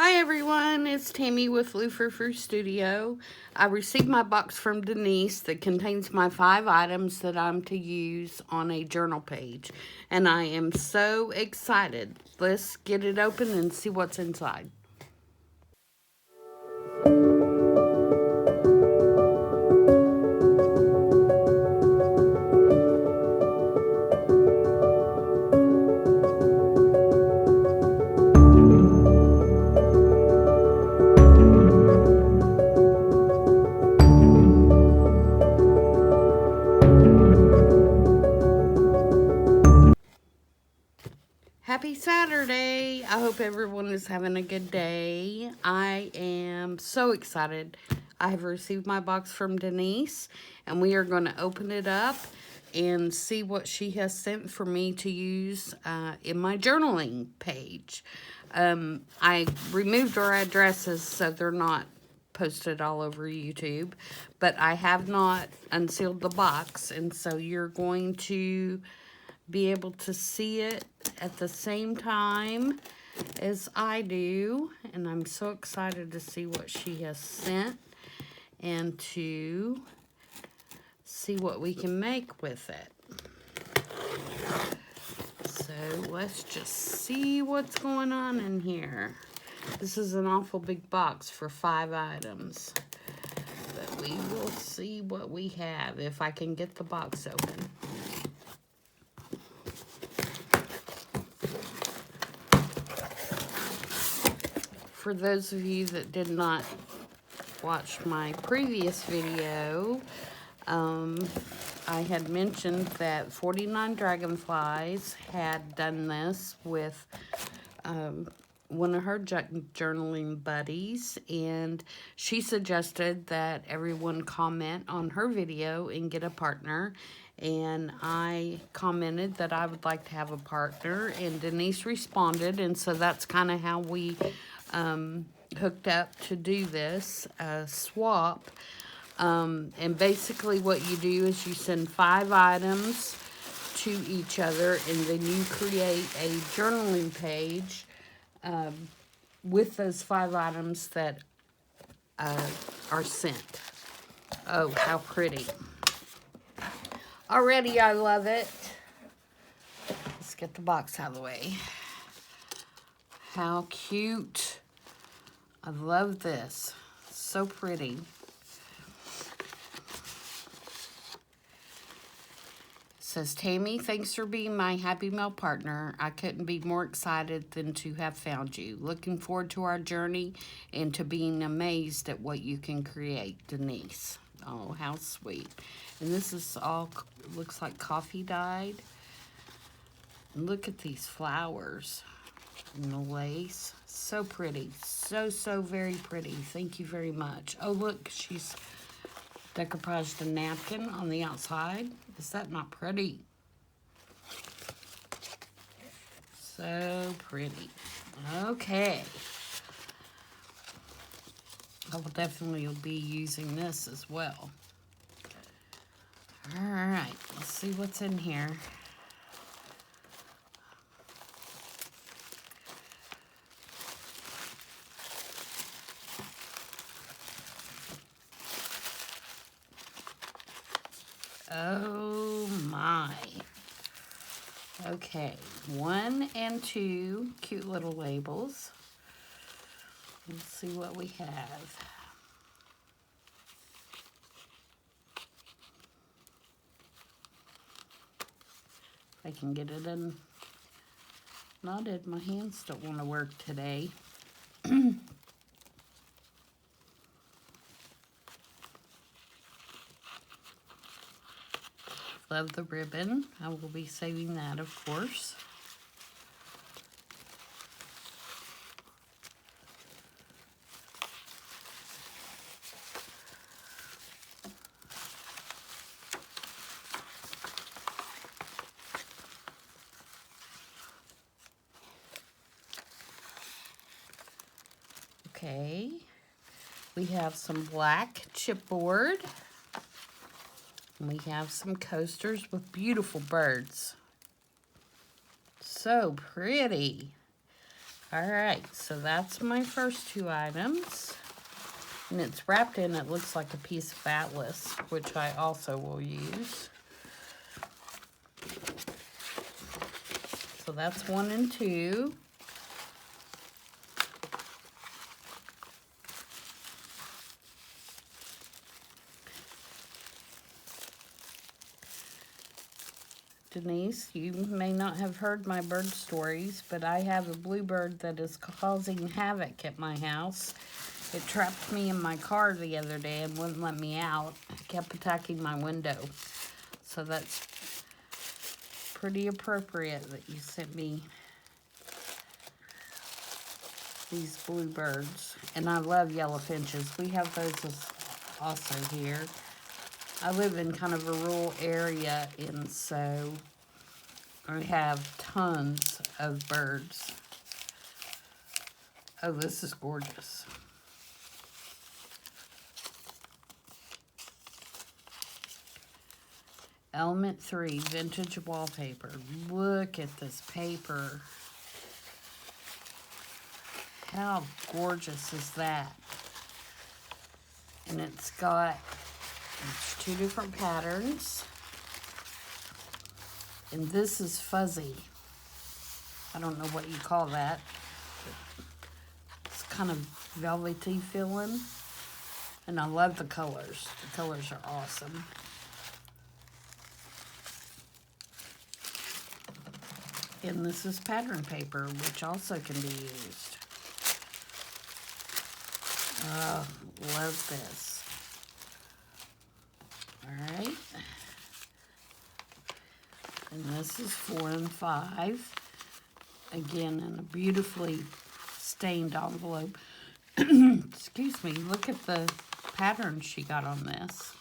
Hi everyone, it's Tammy with Frou-frou Studio. I received my box from Denise that contains my 5 items that I'm to use on a journal page. And I am so excited. Let's get it open and see what's inside. Happy Saturday! I hope everyone is having a good day. I am so excited. I have received my box from Denise, and we are going to open it up and see what she has sent for me to use in my journaling page. I removed our addresses so they're not posted all over YouTube, but I have not unsealed the box, and so you're going to be able to see it at the same time as I do. And I'm so excited to see what she has sent and to see what we can make with it. So let's just see what's going on in here. This is an awful big box for 5 items. But we will see what we have if I can get the box open. For those of you that did not watch my previous video, I had mentioned that 49 Dragonflies had done this with one of her journaling buddies, and she suggested that everyone comment on her video and get a partner. And I commented that I would like to have a partner, and Denise responded, and so that's kind of how we hooked up to do this swap. And basically what you do is you send 5 items to each other, and then you create a journaling page with those 5 items that are sent. Oh, how pretty. Already I love it. Let's get the box out of the way. How cute. I love this. So pretty. Says, Tammy, thanks for being my Happy Mail partner. I couldn't be more excited than to have found you. Looking forward to our journey and to being amazed at what you can create, Denise. Oh, how sweet. And this is all, looks like coffee dyed. And look at these flowers and the lace. So pretty. So, so very pretty. Thank you very much. Oh, look, she's decoupaged a napkin on the outside. Is that not pretty? So pretty. Okay. I will definitely be using this as well. All right, let's see what's in here. Oh my. Okay, 1 and 2 cute little labels. Let's see what we have. If I can get it in knotted, my hands don't want to work today. Love the ribbon. I will be saving that, of course. Okay. We have some black chipboard. And we have some coasters with beautiful birds. So pretty. Alright, so that's my first two items. And it's wrapped in, it looks like a piece of atlas, which I also will use. So that's 1 and 2. Denise, you may not have heard my bird stories, but I have a bluebird that is causing havoc at my house. It trapped me in my car the other day and wouldn't let me out. It kept attacking my window. So that's pretty appropriate that you sent me these bluebirds. And I love yellow finches. We have those also here. I live in kind of a rural area, and so I have tons of birds. Oh, this is gorgeous. Element 3 vintage wallpaper. Look at this paper. How gorgeous is that? And it's 2 different patterns. And this is fuzzy. I don't know what you call that. It's kind of velvety feeling. And I love the colors. The colors are awesome. And this is pattern paper, which also can be used. Oh, love this. Alright. And this is 4 and 5. Again, in a beautifully stained envelope. Excuse me, look at the pattern she got on this.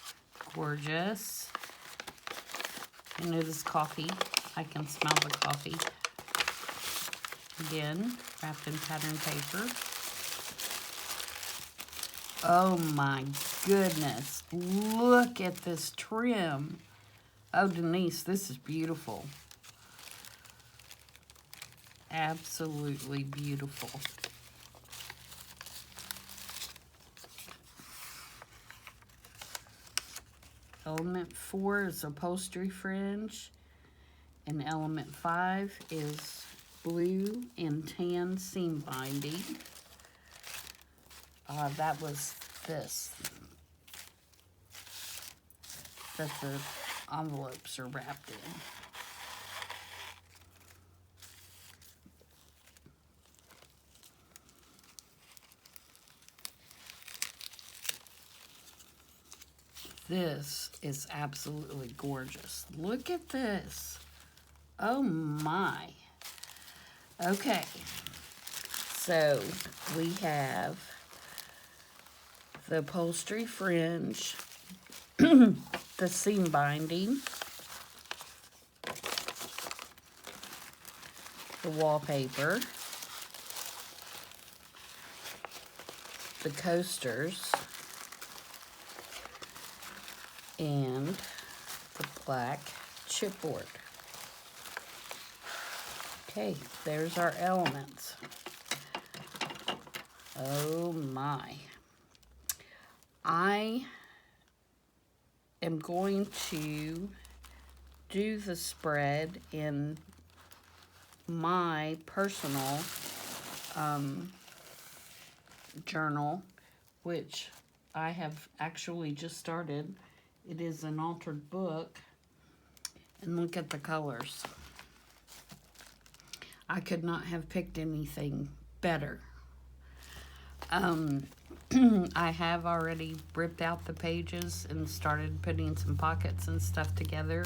Gorgeous. And it is coffee. I can smell the coffee. Again, wrapped in pattern paper. Oh my goodness. Look at this trim. Oh, Denise, this is beautiful. Absolutely beautiful. Element 4 is upholstery fringe. And element 5 is blue and tan seam binding. That was this that the envelopes are wrapped in. This is absolutely gorgeous. Look at this. Oh my. Okay. So we have the upholstery fringe, the seam binding, the wallpaper, the coasters, and the black chipboard. Okay, there's our elements. Oh my. I am going to do the spread in my personal journal, which I have actually just started. It is an altered book. And look at the colors. I could not have picked anything better. I have already ripped out the pages and started putting some pockets and stuff together.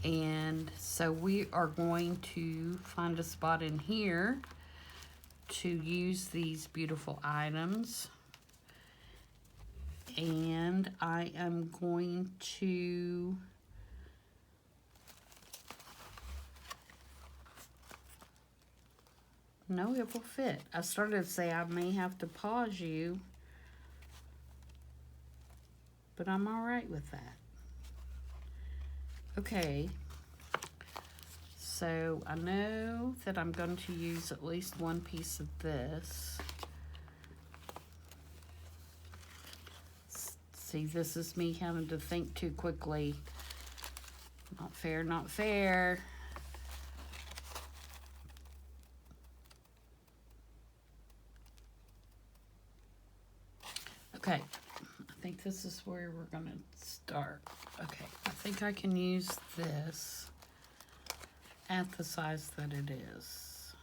And so we are going to find a spot in here to use these beautiful items. And I am going to no, it will fit. I started to say I may have to pause you, but I'm all right with that. Okay, So I know that I'm going to use at least one piece of this. See, this is me having to think too quickly. Not fair, not fair. Okay, I think this is where we're gonna start. Okay, I think I can use this at the size that it is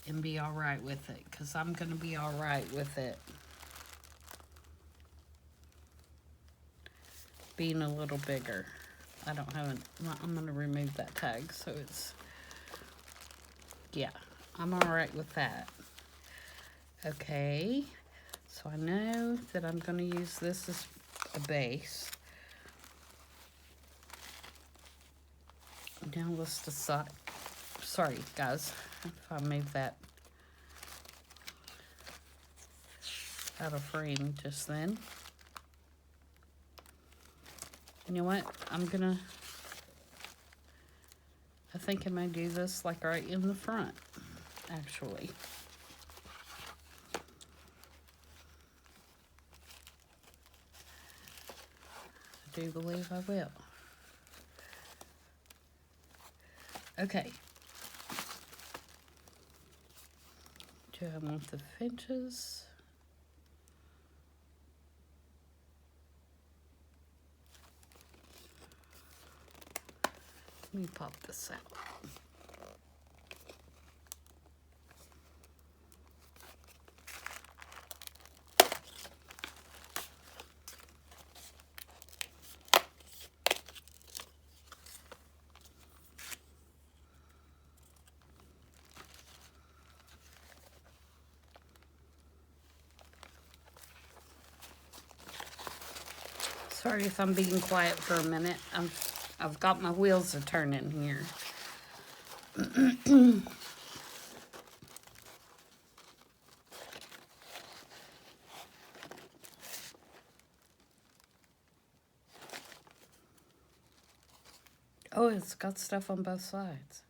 and be all right with it, because I'm gonna be all right with it being a little bigger. I don't have I'm gonna remove that tag, so it's, yeah, I'm all right with that. Okay, so I know that I'm gonna use this as a base. Now let's decide. Sorry, guys, if I move that out of frame just then. You know what? I think I may do this like right in the front, actually. I do believe I will. Okay. Do I want the finches? Let me pop this out. Sorry if I'm being quiet for a minute. I've got my wheels a turning here. Oh, it's got stuff on both sides.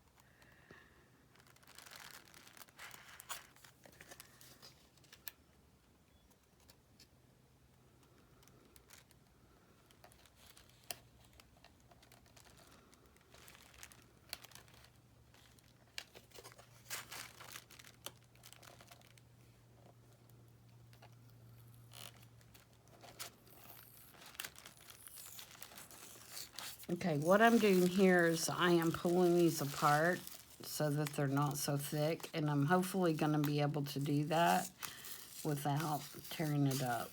Okay, what I'm doing here is I am pulling these apart so that they're not so thick, and I'm hopefully going to be able to do that without tearing it up.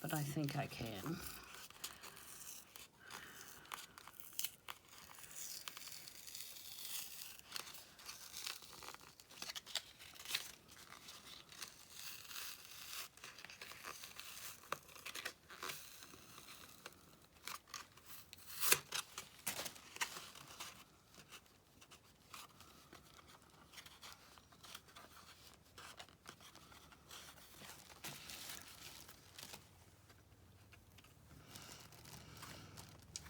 But I think I can.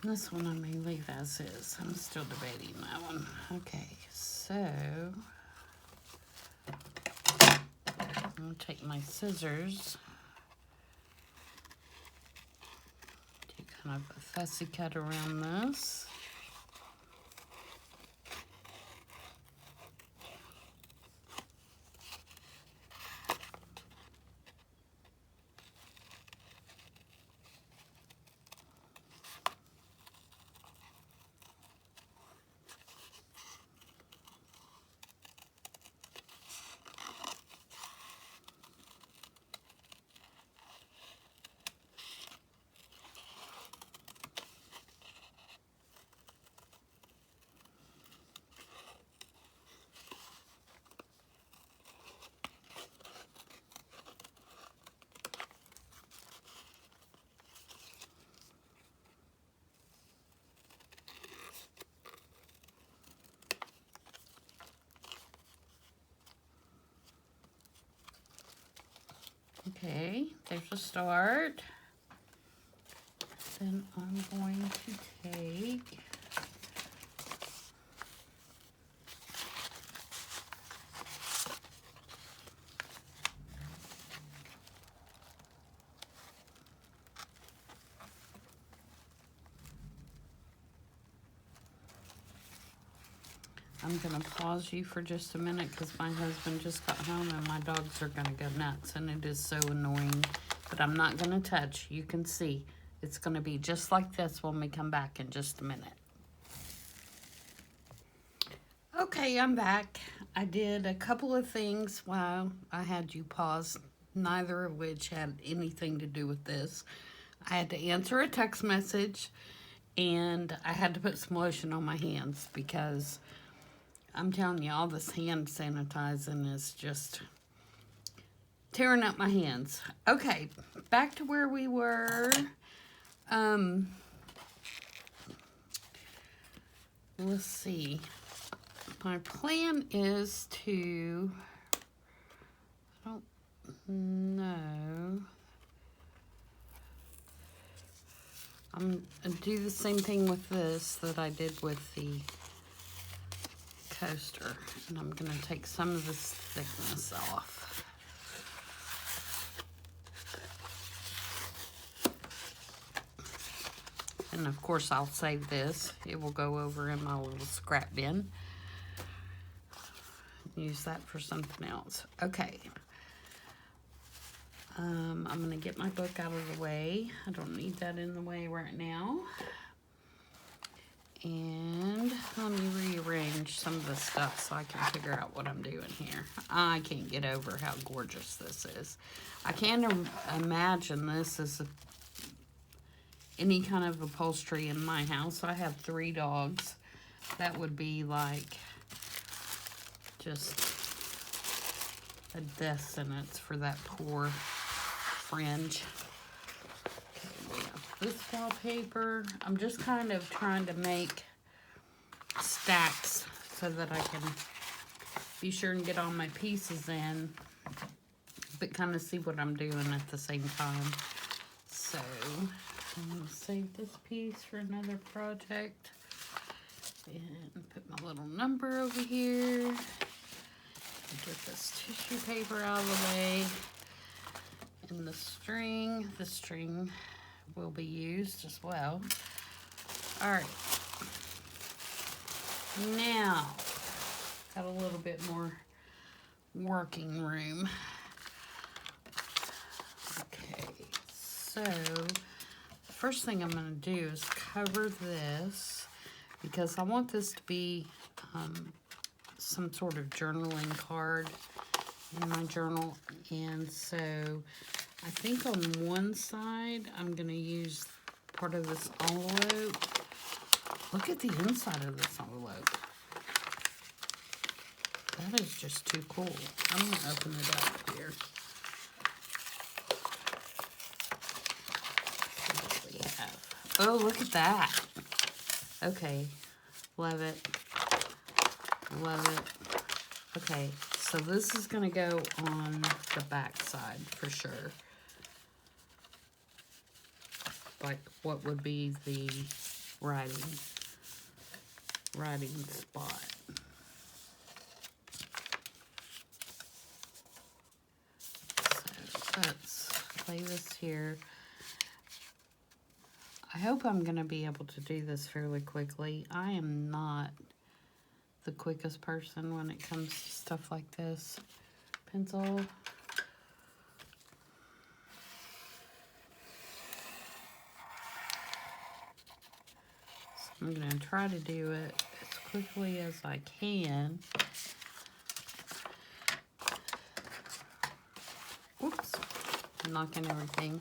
This one I may leave as is. I'm still debating that one. Okay, so I'm going to take my scissors, do kind of a fussy cut around this. Okay, there's a start. Then I'm going to take I'm going to pause you for just a minute because my husband just got home and my dogs are going to go nuts and it is so annoying. But I'm not going to touch. You can see it's going to be just like this when we come back in just a minute. Okay, I'm back. I did a couple of things while I had you pause, neither of which had anything to do with this. I had to answer a text message and I had to put some lotion on my hands because I'm telling you, all this hand sanitizing is just tearing up my hands. Okay, back to where we were. Let's see. My plan is to, I don't know. I'm going to do the same thing with this that I did with the coaster. And I'm going to take some of this thickness off. And of course I'll save this. It will go over in my little scrap bin. Use that for something else. Okay. I'm going to get my book out of the way. I don't need that in the way right now. And let me rearrange some of the stuff so I can figure out what I'm doing here. I can't get over how gorgeous this is. I can't imagine this as any kind of upholstery in my house. I have 3 dogs. That would be like just a death sentence for that poor fringe. Okay, we have this wallpaper. I'm just kind of trying to make stacks so that I can be sure and get all my pieces in, but kind of see what I'm doing at the same time. So I'm going to save this piece for another project and put my little number over here. Get this tissue paper out of the way. And the string will be used as well. All right. Now, got a little bit more working room. Okay, so the first thing I'm going to do is cover this because I want this to be some sort of journaling card in my journal. And so I think on one side I'm going to use part of this envelope. Look at the inside of this envelope. That is just too cool. I'm going to open it up here. See what we have. Oh, look at that. Okay. Love it. Love it. Okay, so this is going to go on the back side for sure. Like what would be the writing spot. So let's lay this here. I hope I'm going to be able to do this fairly quickly. I am not the quickest person when it comes to stuff like this. Pencil. So I'm going to try to do it as quickly as I can. Oops. I'm knocking everything.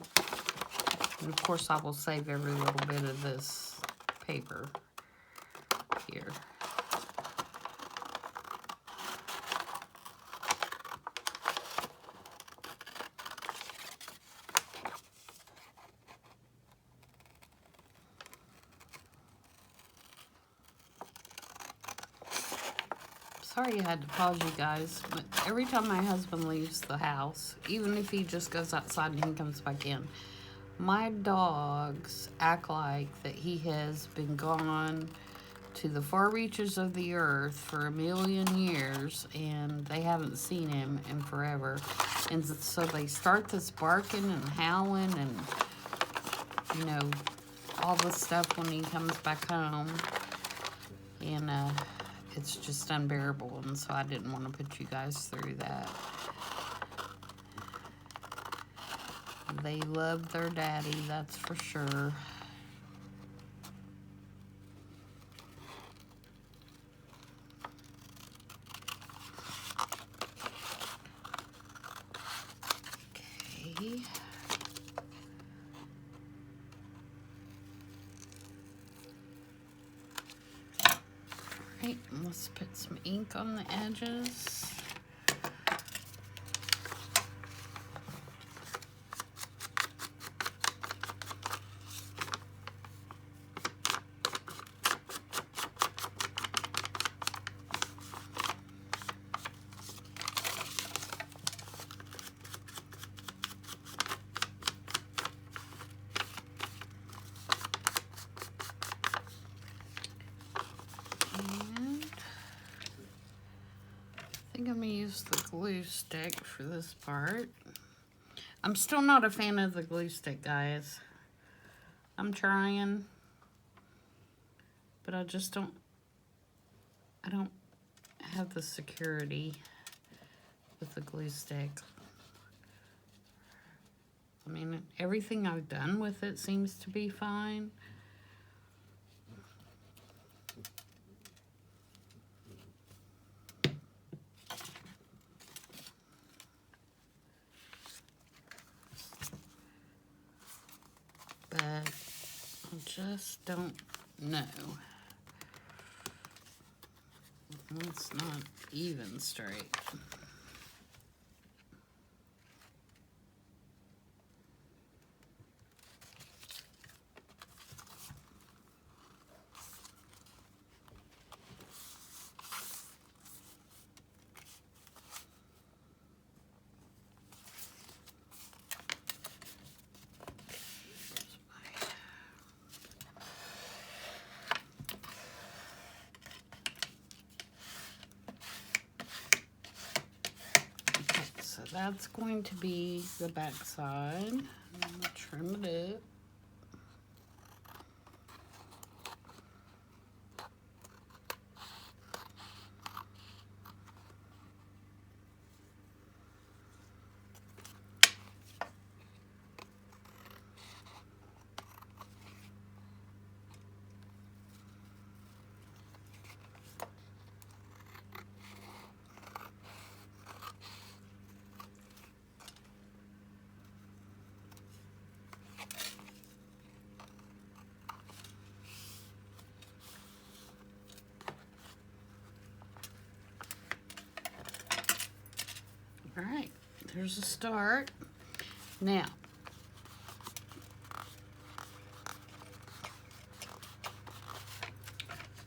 And of course I will save every little bit of this paper here. Sorry I had to pause you guys, but every time my husband leaves the house, even if he just goes outside and he comes back in, my dogs act like that he has been gone to the far reaches of the earth for 1,000,000 years and they haven't seen him in forever. And so they start this barking and howling and, you know, all this stuff when he comes back home. And it's just unbearable, and so I didn't want to put you guys through that. They love their daddy, that's for sure. Okay. Alright, let's put some ink on the edges. I think I'm going to use the glue stick for this part. I'm still not a fan of the glue stick, guys. I'm trying, but I just don't have the security with the glue stick. I mean, everything I've done with it seems to be fine. But I just don't know. It's not even straight. So that's going to be the back side. I'm gonna trim it up. All right, there's a start. Now,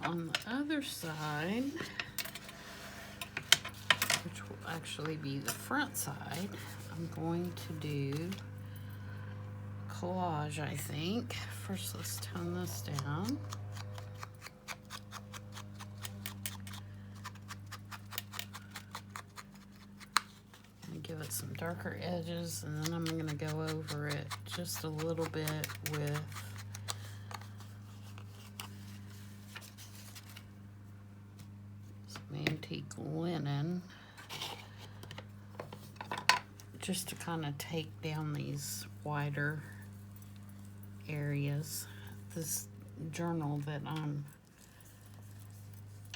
on the other side, which will actually be the front side, I'm going to do collage, I think. First, let's tone this down. Give it some darker edges, and then I'm going to go over it just a little bit with some antique linen, just to kind of take down these wider areas. This journal that I'm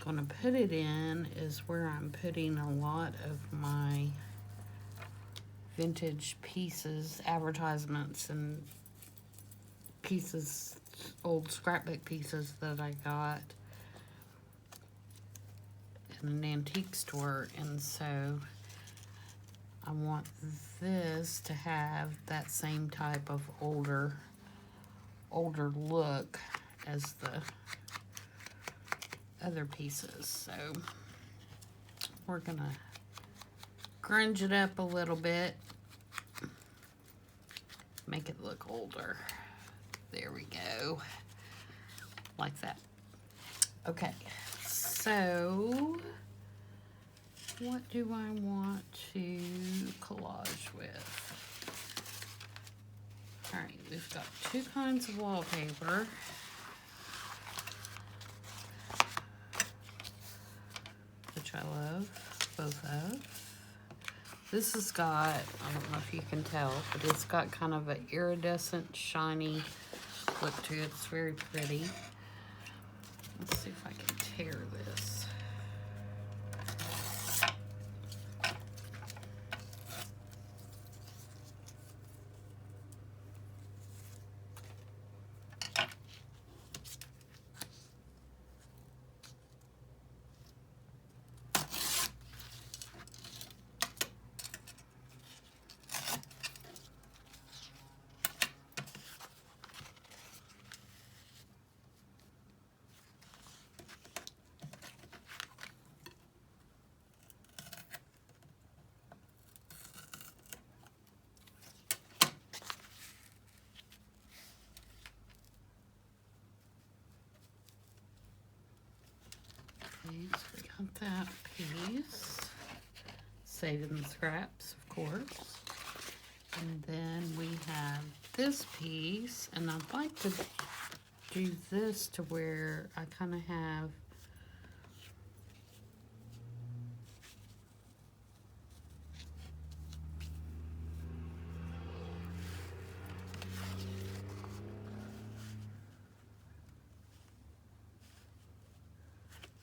going to put it in is where I'm putting a lot of my vintage pieces, advertisements, and pieces, old scrapbook pieces that I got in an antique store. And so I want this to have that same type of older look as the other pieces. So we're gonna grunge it up a little bit, make it look older. There we go, like that. Okay, so what do I want to collage with? All right, we've got two kinds of wallpaper. I love both of. This has got, I don't know if you can tell, but it's got kind of an iridescent, shiny look to it. It's very pretty. Let's see if I can tear this. Okay, so we got that piece. Saving the scraps, of course. And then we have this piece, and I'd like to do this to where I kind of have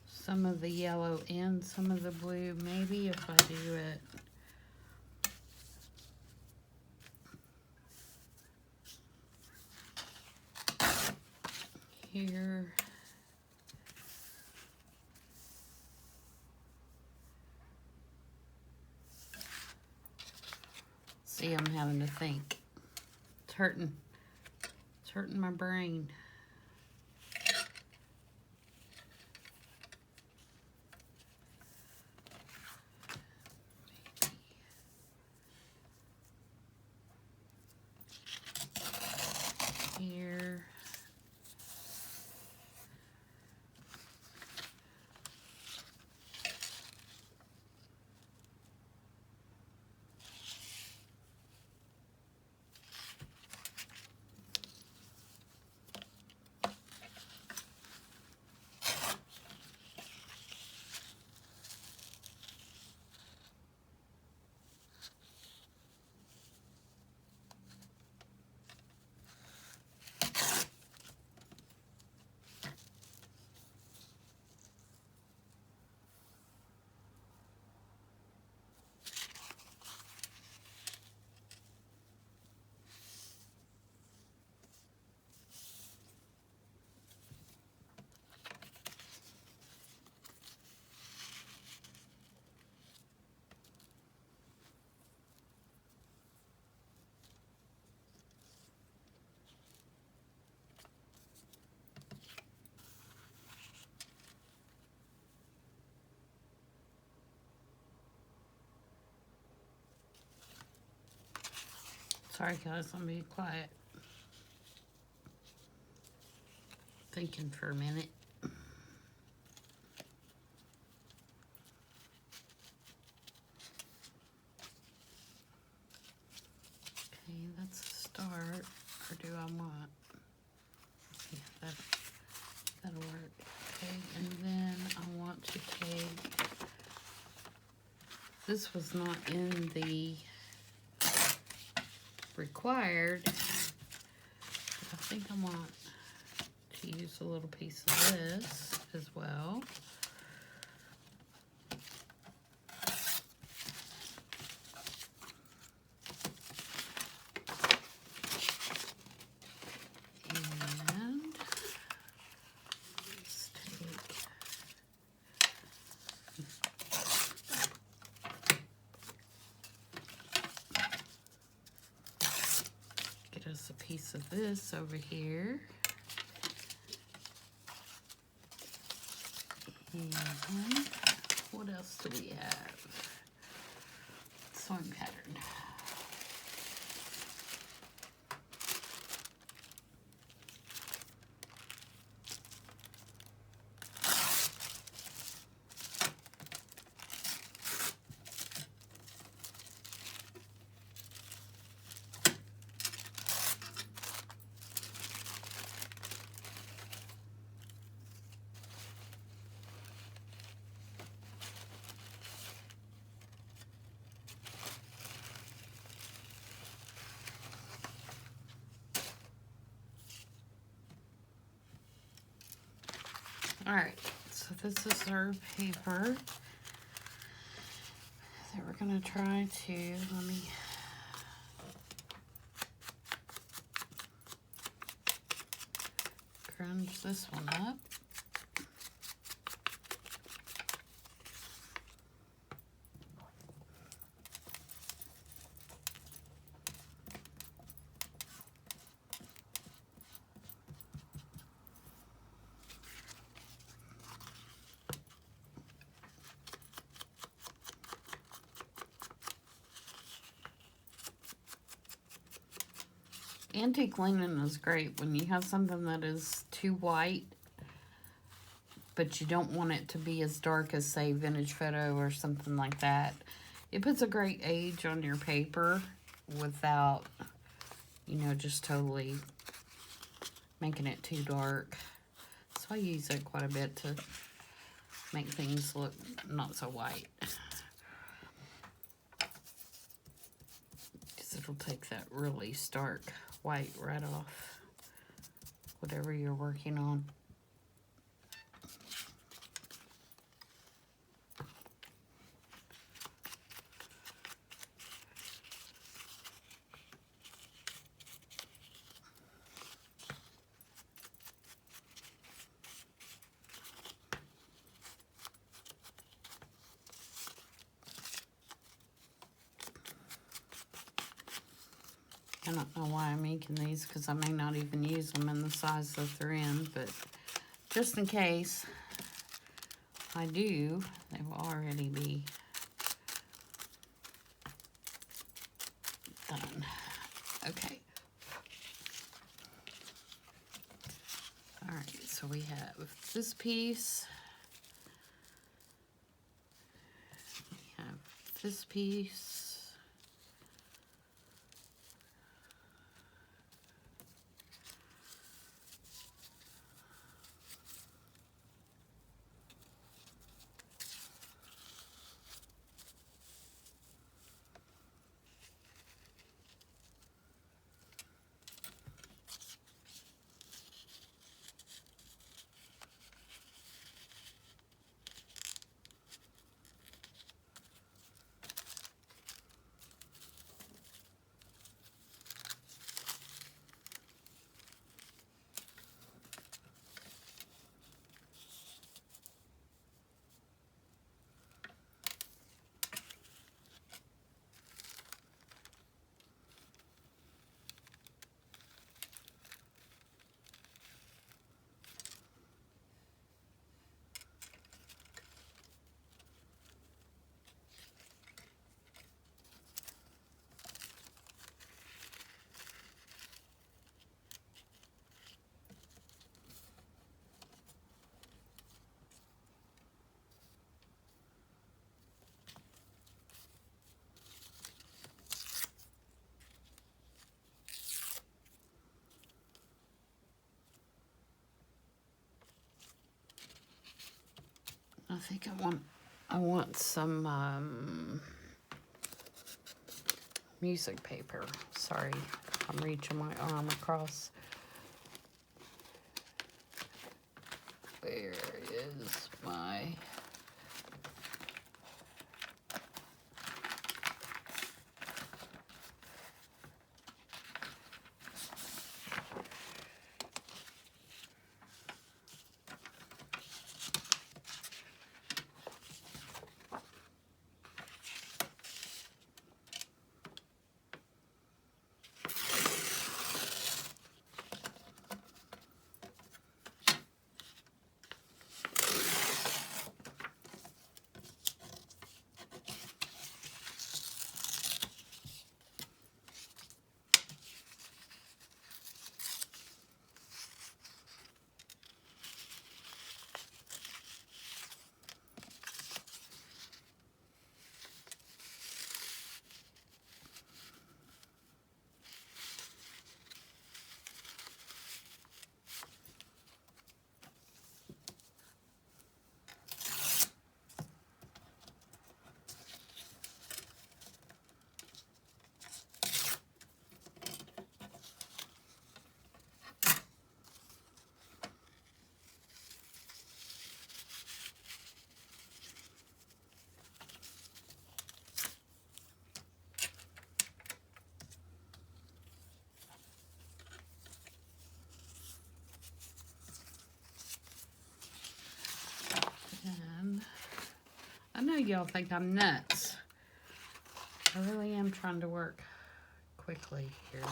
some of the yellow and some of the blue. Maybe if I do it here. See, I'm having to think. It's hurting. It's hurting my brain. Here. Sorry guys, let me be quiet. Thinking for a minute. Okay, that's a start. Or do I want? Yeah, that'll work. Okay, and then I want to take, this was not in the required, but I think I want to use a little piece of this as well. And let's take, get us a piece of this over here. And what else do we have? Sewing pattern. Alright, so this is our paper that we're going to try to, let me grunge this one up. Antique linen is great when you have something that is too white, but you don't want it to be as dark as, say, vintage photo or something like that. It puts a great age on your paper without, you know, just totally making it too dark. So I use it quite a bit to make things look not so white. Because it'll take that really stark white right off whatever you're working on. I don't know why I'm making these, because I may not even use them in the size that they're in, but just in case I do, they will already be done. Okay. Alright, so we have this piece. We have this piece. I think I want some music paper. Sorry, I'm reaching my arm across. Where is my... of y'all think I'm nuts. I really am trying to work quickly here.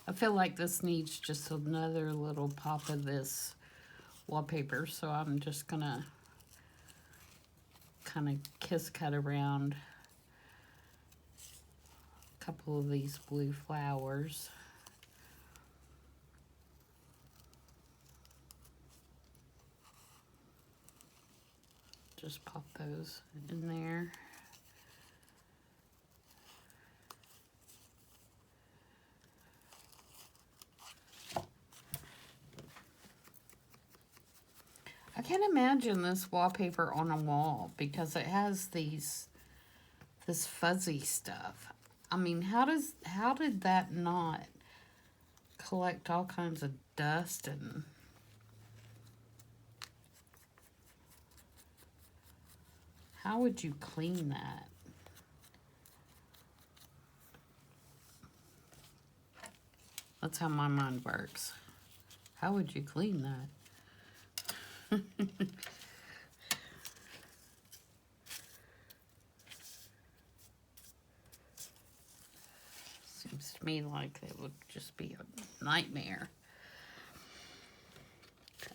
I feel like this needs just another little pop of this wallpaper, so I'm just gonna kind of kiss cut around a couple of these blue flowers. Just pop those in there. I can't imagine this wallpaper on a wall because it has this fuzzy stuff. I mean, how did that not collect all kinds of dust and how would you clean that? That's how my mind works. How would you clean that? Seems to me like it would just be a nightmare.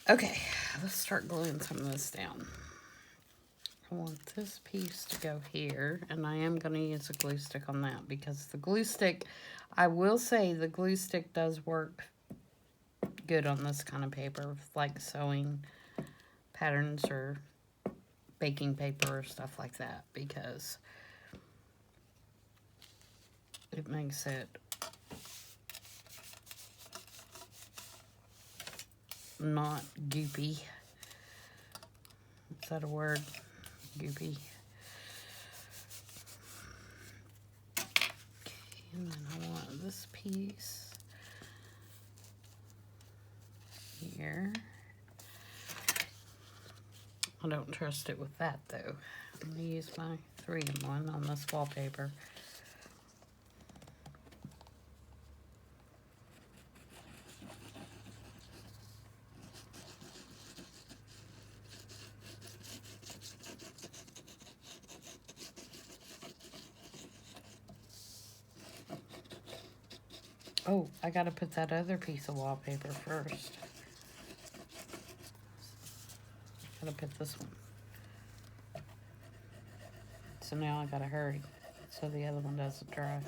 Okay, let's start gluing some of this down. I want this piece to go here, and I am going to use a glue stick on that because the glue stick, I will say the glue stick does work good on this kind of paper, like sewing patterns or baking paper or stuff like that, because it makes it not goopy. Is that a word? Goopy. Okay, and then I want this piece here. I don't trust it with that though. I'm gonna use my 3-in-1 on this wallpaper. Oh, I gotta put that other piece of wallpaper first. Gotta put this one. So now I gotta hurry so the other one doesn't dry.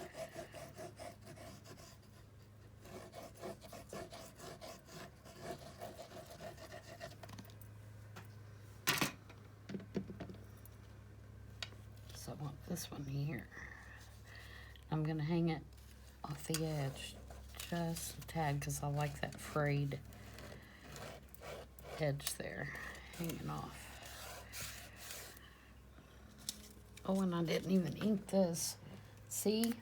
So I want this one here. I'm gonna hang it off the edge just a tad because I like that frayed edge there hanging off. Oh, and I didn't even ink this. See?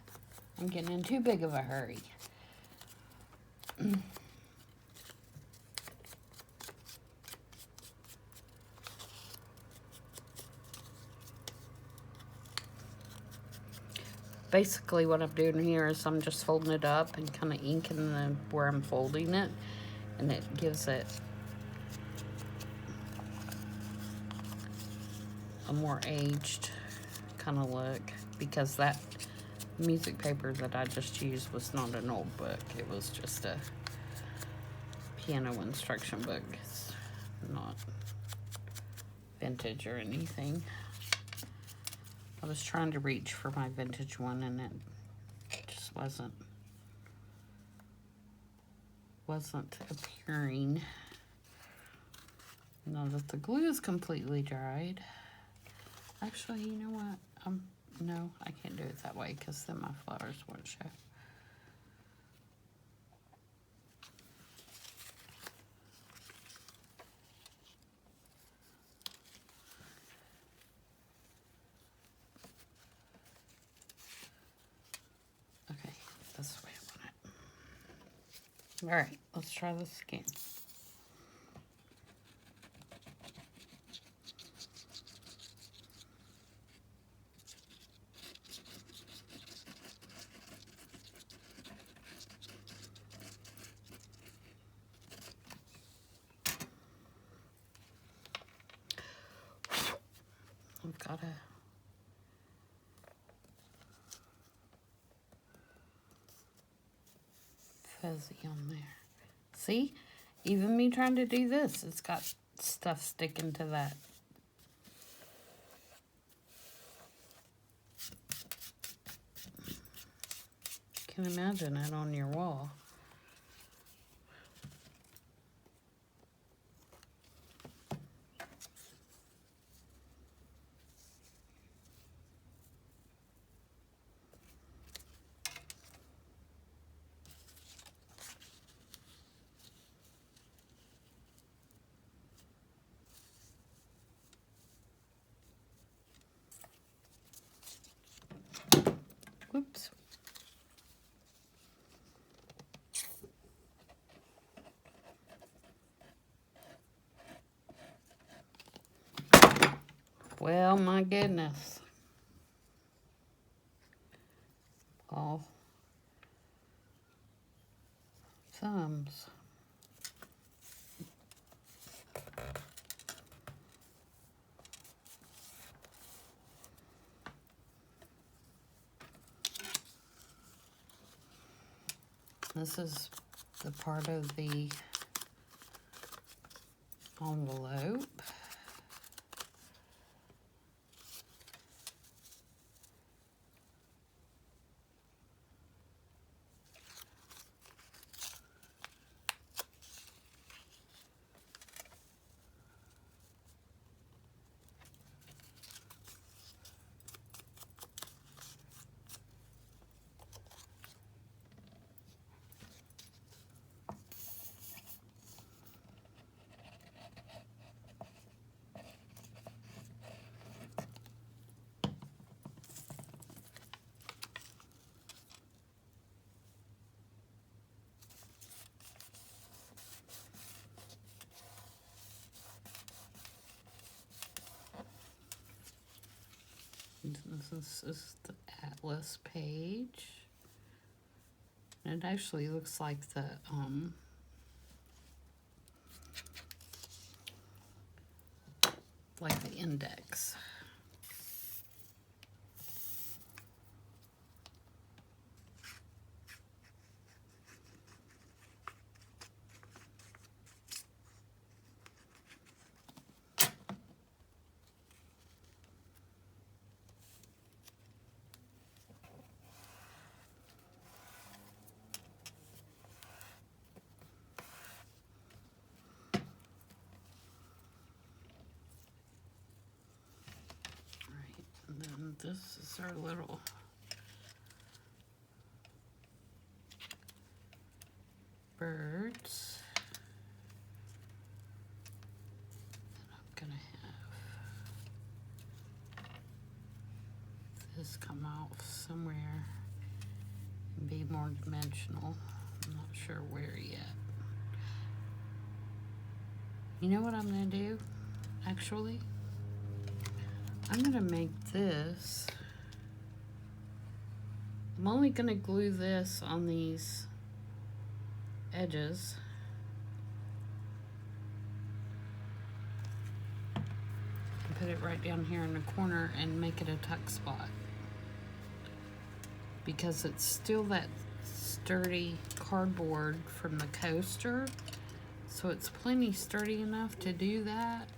I'm getting in too big of a hurry. Basically what I'm doing here is I'm just folding it up and kind of inking where I'm folding it, and it gives it a more aged kind of look, because that music paper that I just used was not an old book. It was just a piano instruction book. It's not vintage or anything. I was trying to reach for my vintage one and it just wasn't appearing. Now that the glue is completely dried. Actually, you know what? No, I can't do it that way because then my flowers won't show. All right, let's try this again. I've got a fuzzy on there. See? Even me trying to do this, it's got stuff sticking to that. Can imagine it on your wall. Whoops. Well, my goodness. All thumbs. This is the part of the envelope. This is the atlas page. And it actually looks like the index. And then this is our little birds. And I'm gonna have this come off somewhere and be more dimensional. I'm not sure where yet. You know what I'm gonna do, actually? I'm gonna make this, I'm only gonna glue this on these edges. And put it right down here in the corner and make it a tuck spot. Because it's still that sturdy cardboard from the coaster. So it's plenty sturdy enough to do that.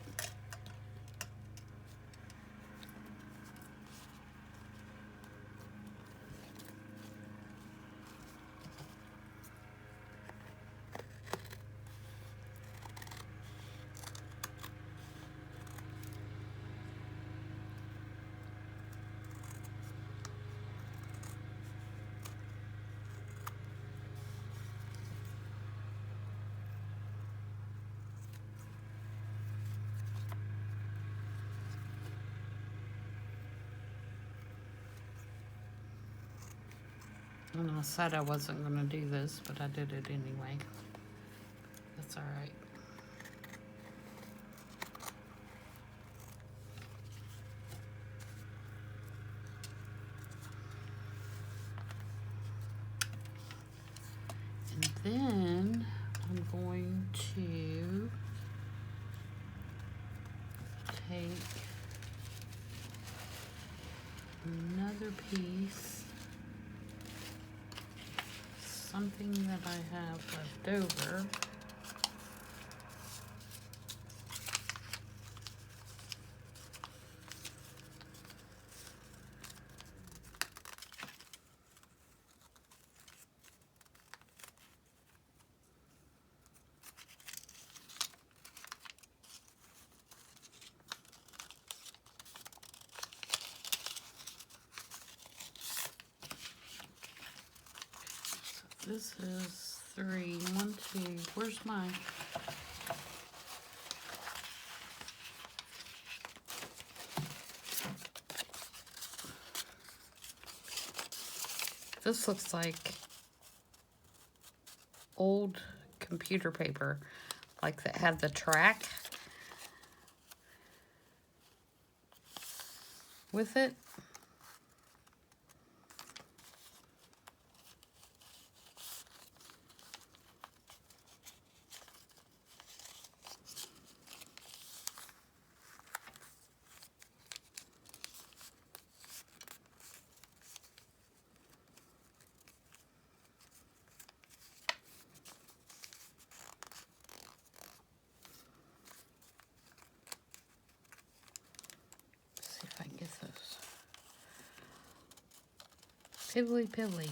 And I said I wasn't going to do this, but I did it anyway. That's all right. And then I'm going to take another piece, something that I have left over. This is 3, 1, 2. Where's mine? This looks like old computer paper, like that had the track with it. See if I can get those. Piddly piddly.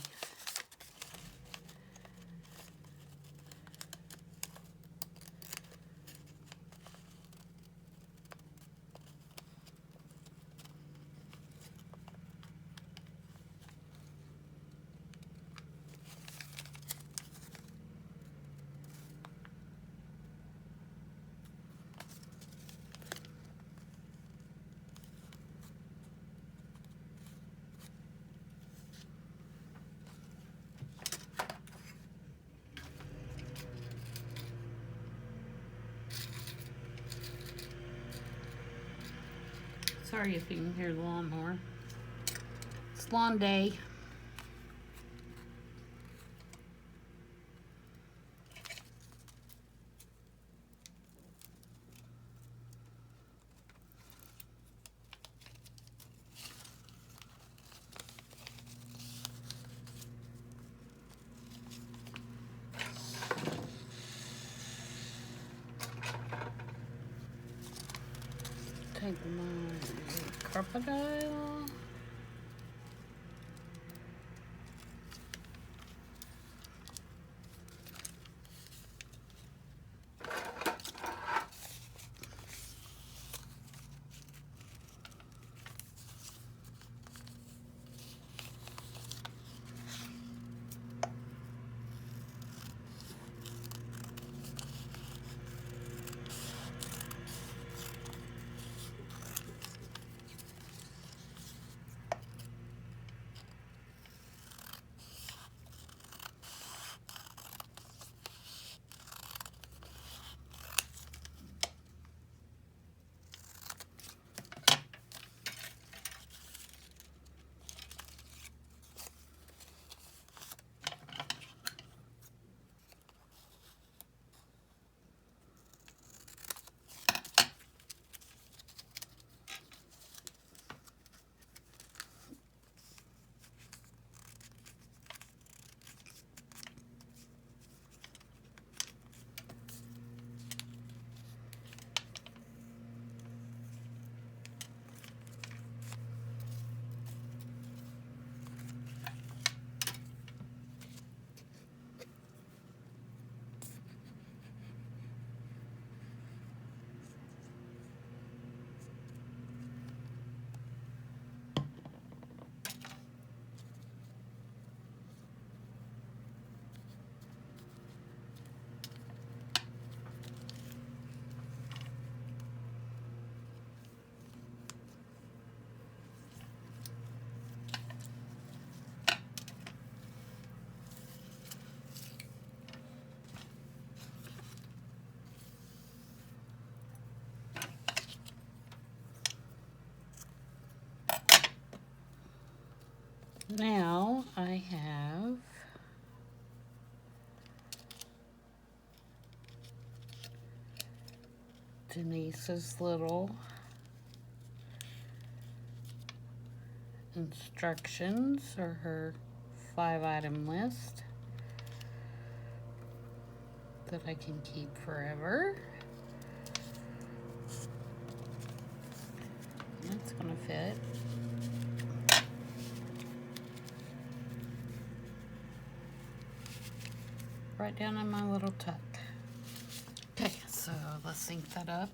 Sorry if you can hear the lawnmower. It's lawn day. Take my crocodile. Now I have Denise's little instructions, or her 5-item list that I can keep forever. It's gonna fit. Right down in my little tuck. Okay, so let's sync that up.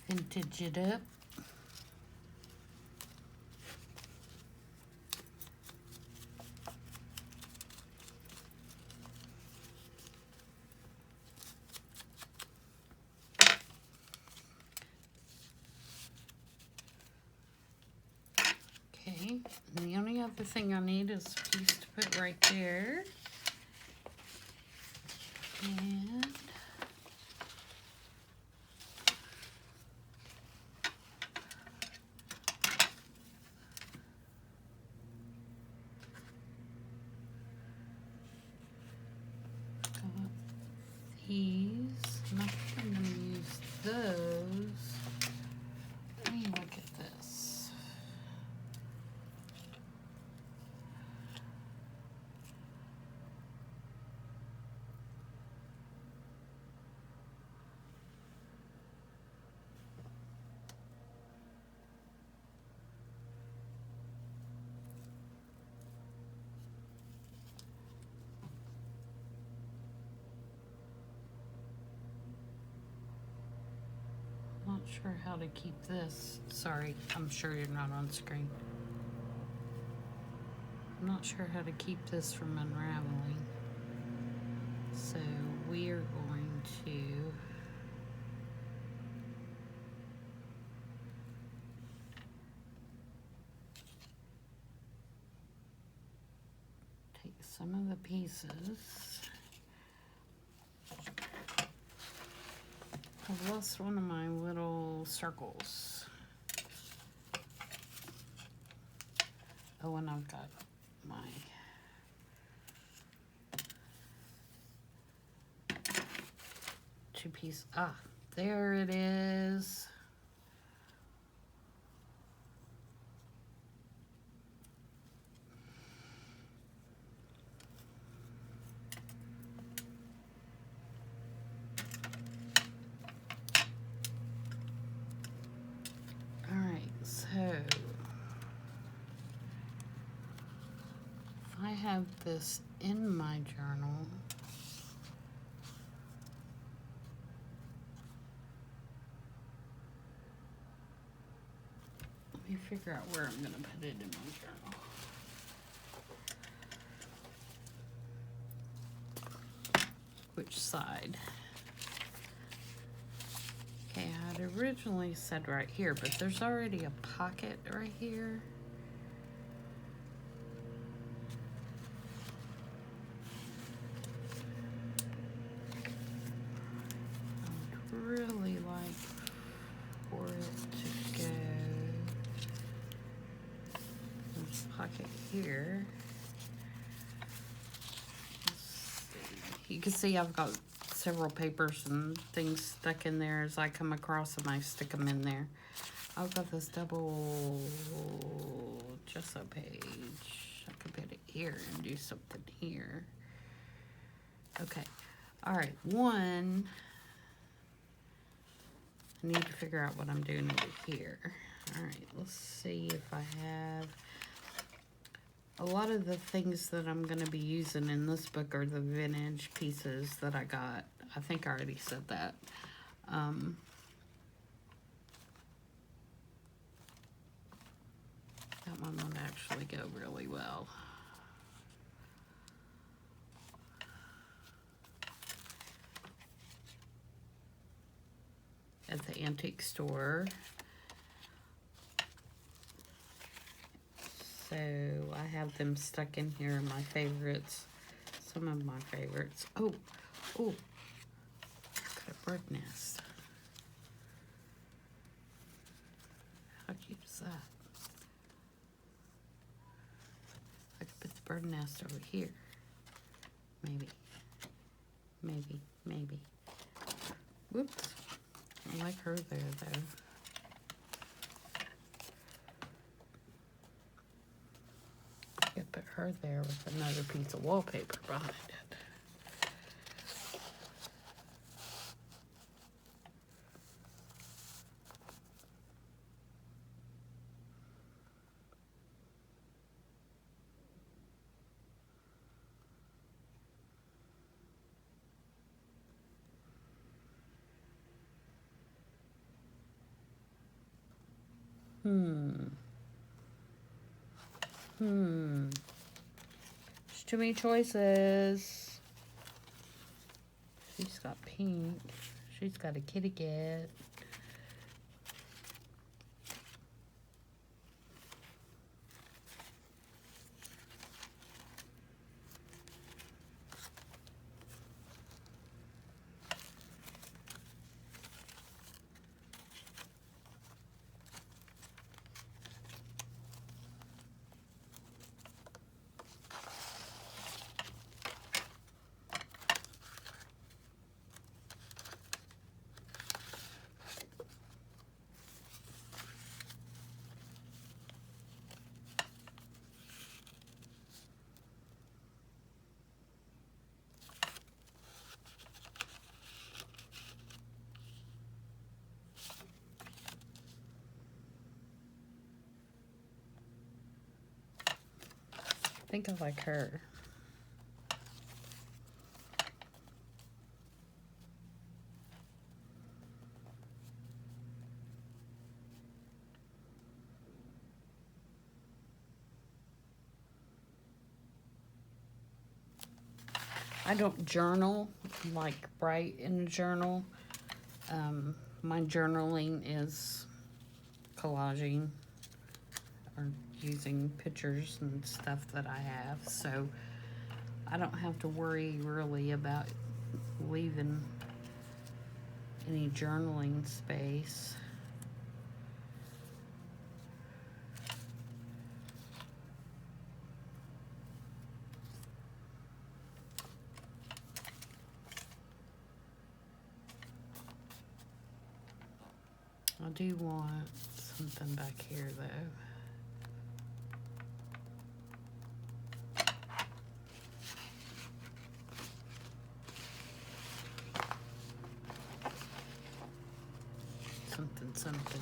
Vintage it up. Okay, and the only other thing I need is a piece to put right there. And these, I'm not sure I'm going to use those. Let me look at this. Not sure how to keep this. Sorry, I'm sure you're not on screen. I'm not sure how to keep this from unraveling. So we are going to take some of the pieces. I've lost one of my little circles. Oh, and I've got my two-piece. Ah, there it is. All right, so if I have this in my journal, let me figure out where I'm going to put it in my journal. Which side? Okay, I had originally said right here, but there's already a pocket right here. I would really like for it to go. There's a pocket here. You can see I've got several papers and things stuck in there. As I come across them, I stick them in there. I've got this double gesso page. I could put it here and do something here. Okay. All right. One, I need to figure out what I'm doing over here. All right. Let's see if I have... A lot of the things that I'm going to be using in this book are the vintage pieces that I got. I think I already said that. That one would actually go really well. At the antique store. So I have them stuck in here, my favorites. Some of my favorites. Oh, A bird nest. How cute is that? I could put the bird nest over here. Maybe. Maybe. Maybe. Whoops. I like her there, though. I could put her there with another piece of wallpaper behind it. There's too many choices. She's got pink. She's got a kitty cat. I think I like her. I don't journal, like write in a journal. My journaling is collaging or using pictures and stuff that I have, so I don't have to worry really about leaving any journaling space. I do want something back here though. Something.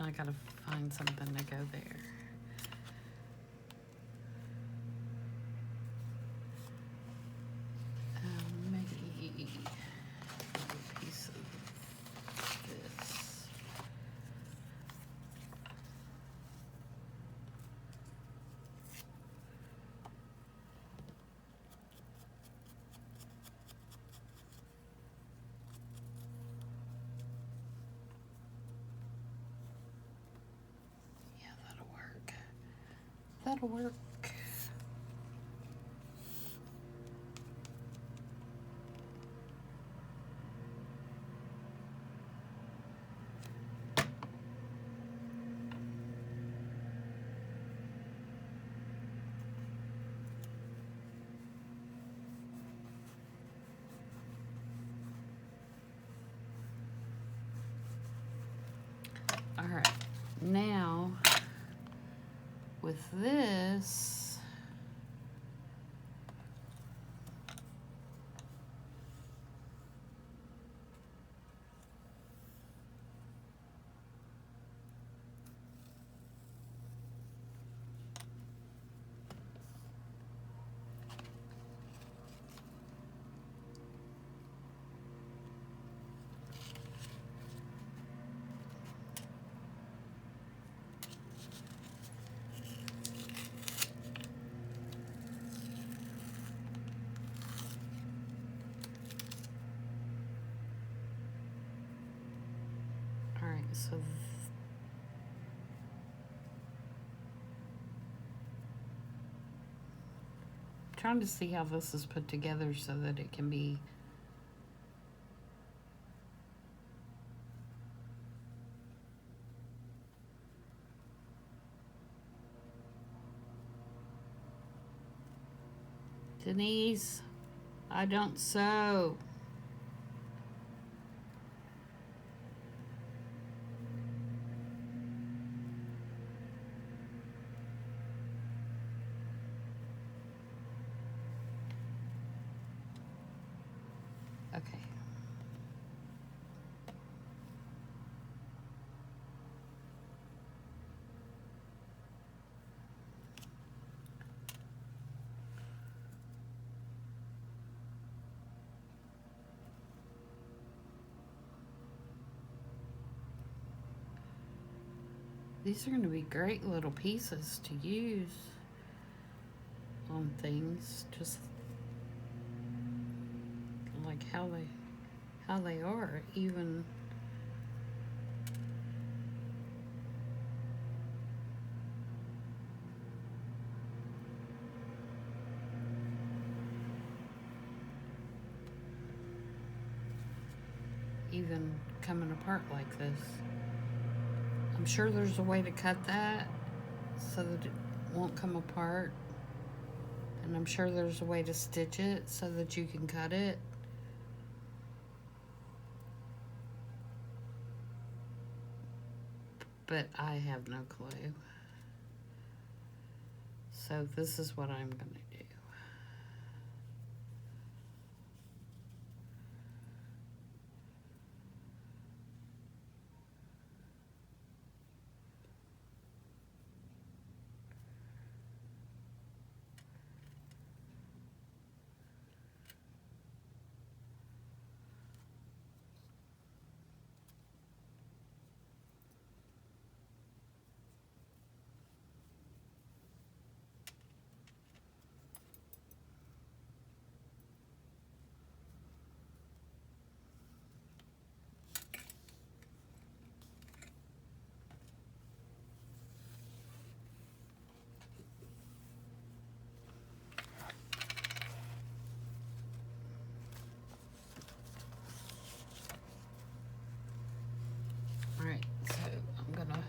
I gotta find something to go there. Maybe a piece of this. Yeah, that'll work. That'll work. All right, now with this, So trying to see how this is put together so that it can be Denise, I don't sew. Okay. These are going to be great little pieces to use on things, just like how they are, even coming apart like this. I'm sure there's a way to cut that so that it won't come apart, and I'm sure there's a way to stitch it so that you can cut it. But I have no clue. So this is what I'm going to do. Alright, so I'm gonna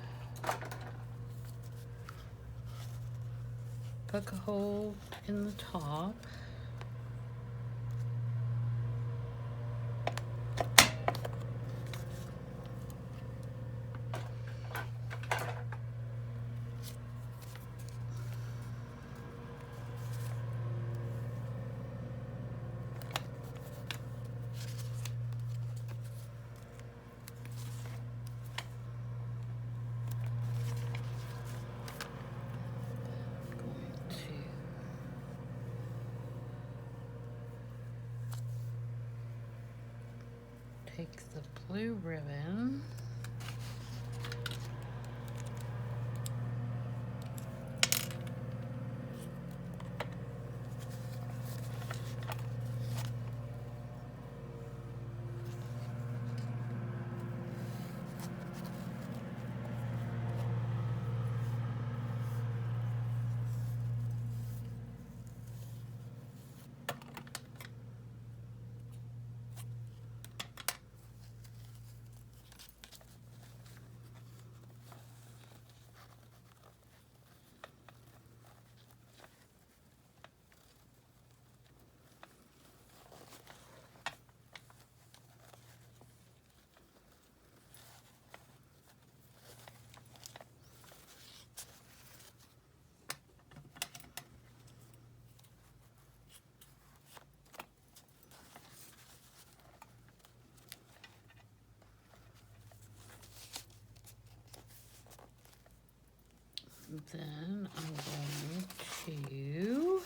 poke a hole in the top. Take the blue ribbon, then I'm going to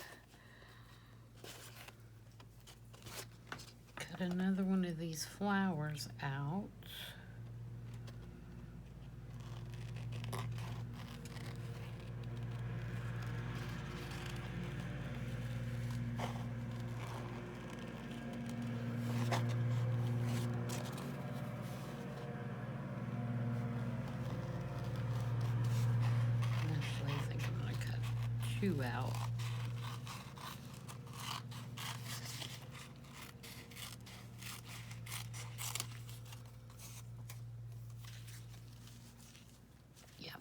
cut another one of these flowers out. shoe out. Yep.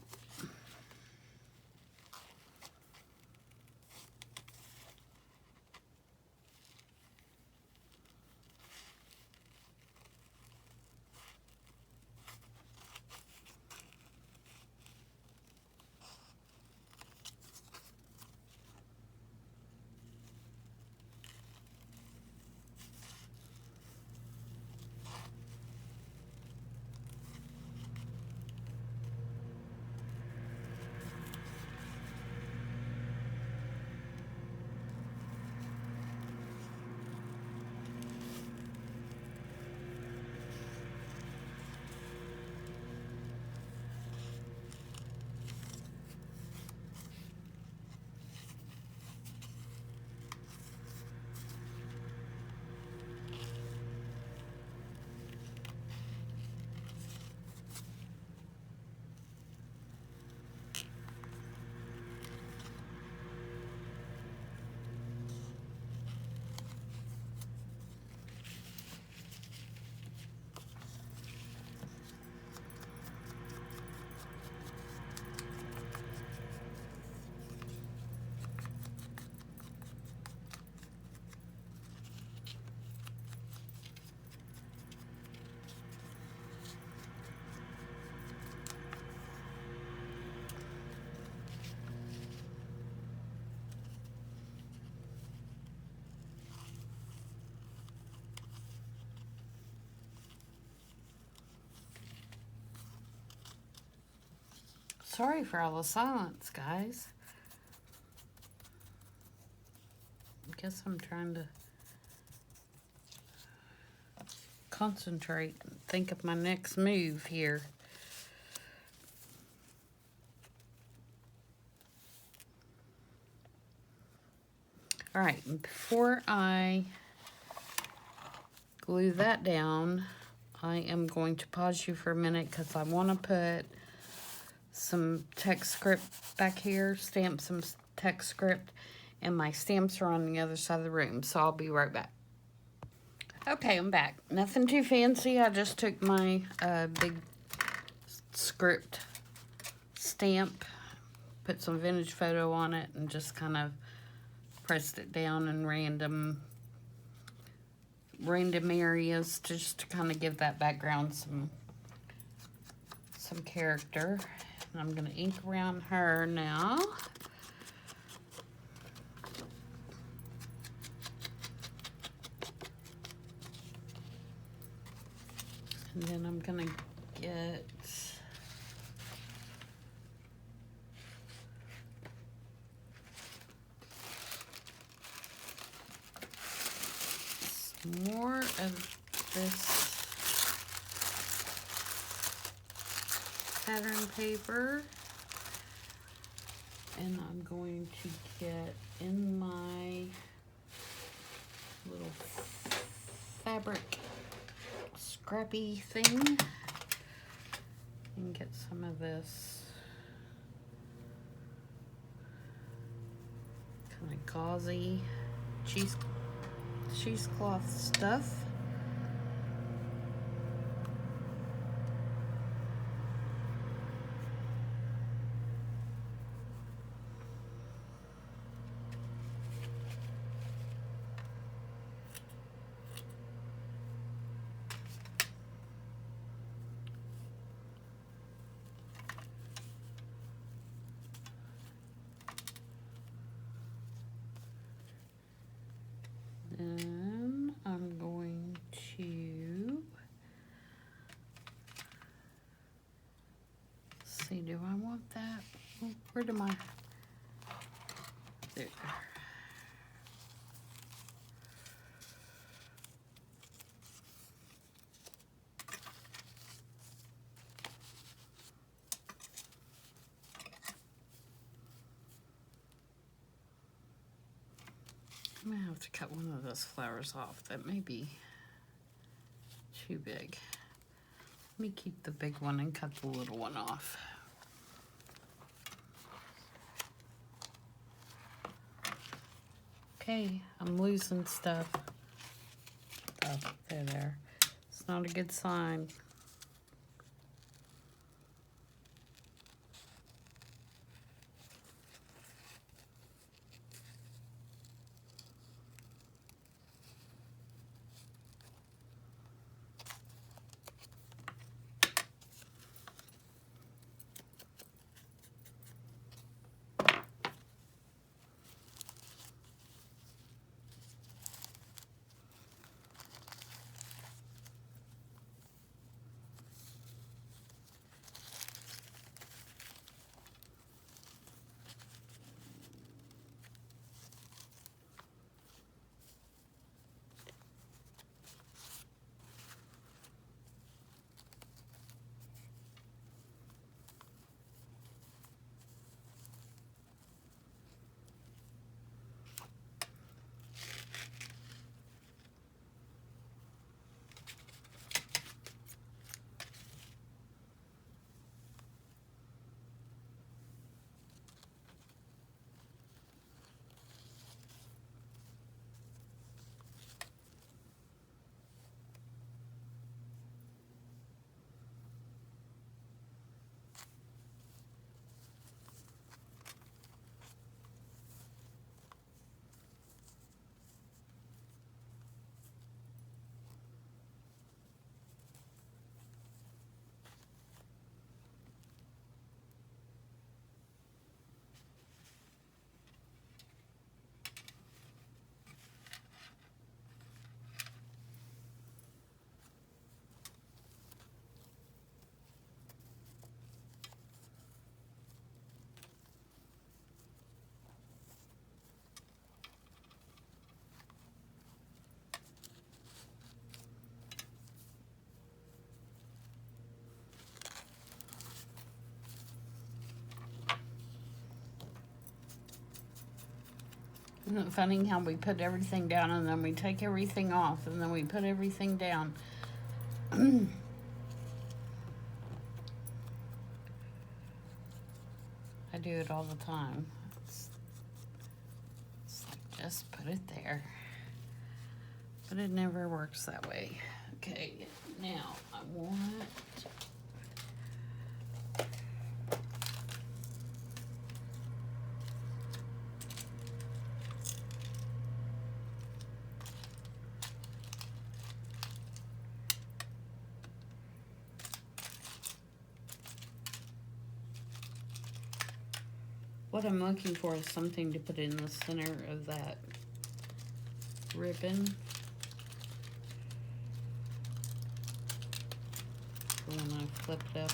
Sorry for all the silence, guys. I guess I'm trying to concentrate and think of my next move here. All right, before I glue that down, I am going to pause you for a minute because I want to put some text script back here, stamp some text script, and my stamps are on the other side of the room, so I'll be right back. Okay, I'm back. Nothing too fancy. I just took my big script stamp, put some vintage photo on it, and just kind of pressed it down in random areas just to kind of give that background some character. And I'm going to ink around her now. And then I'm going to get more of this pattern paper, and I'm going to get in my little fabric scrappy thing and get some of this kind of gauzy cheesecloth stuff. Then I'm going to see, do I want that? Where do my, there. I'm gonna have to cut one of those flowers off. That may be too big. Let me keep the big one and cut the little one off. Okay, I'm losing stuff. Oh, there. It's not a good sign. Isn't it funny how we put everything down and then we take everything off and then we put everything down? I do it all the time. It's like, just put it there. But it never works that way. Okay, now I want... What I'm looking for is something to put in the center of that ribbon. For when I flip it up.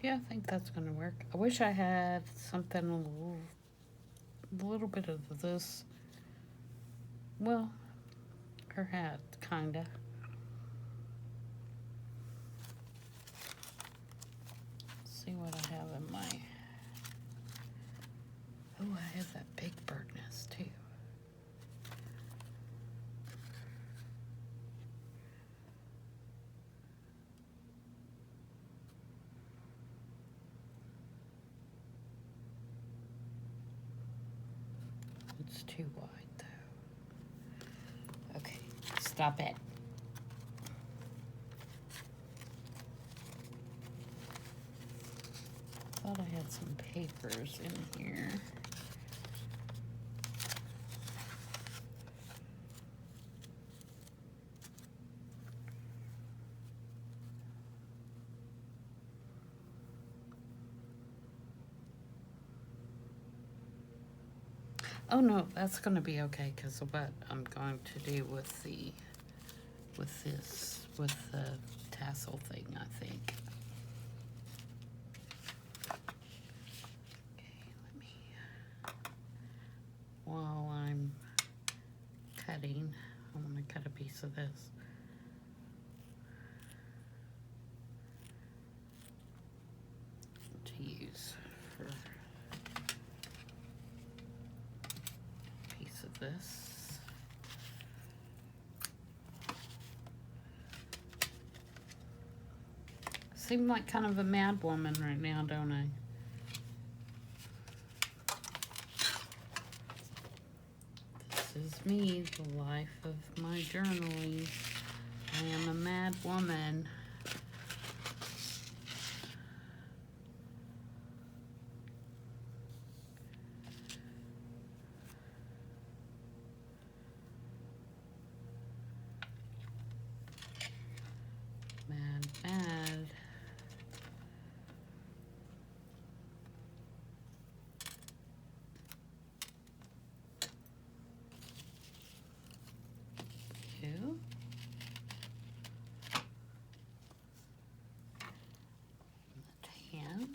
Yeah, I think that's gonna work. I wish I had something a little bit of this. Well, her hat, kinda. Let's see what I have in my... Oh, I have that big bird nest too. It's too wide, though. Okay, stop it. Thought I had some papers in here. Oh no, that's gonna be okay because of what I'm going to do with the tassel thing, I think. Okay, let me, while I'm cutting, I want to cut a piece of this. To use for a piece of this. Seem like kind of a mad woman right now, don't I? This is me, the life of my journaling. I am a mad woman. Mad, mad. You. The tan.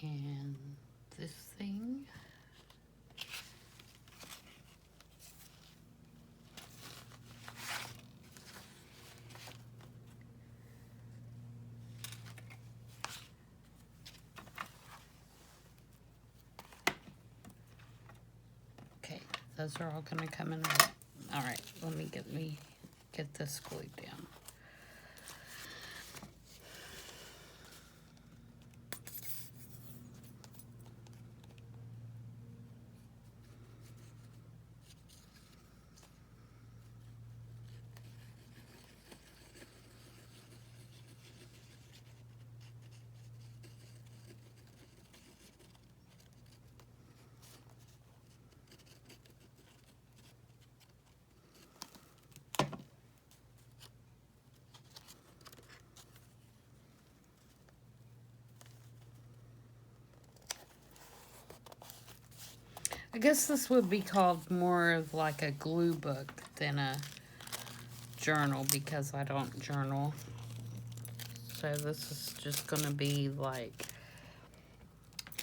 And this thing. Okay, those are all gonna come in. All right, let me get this glued down. I guess this would be called more of like a glue book than a journal because I don't journal. So this is just going to be like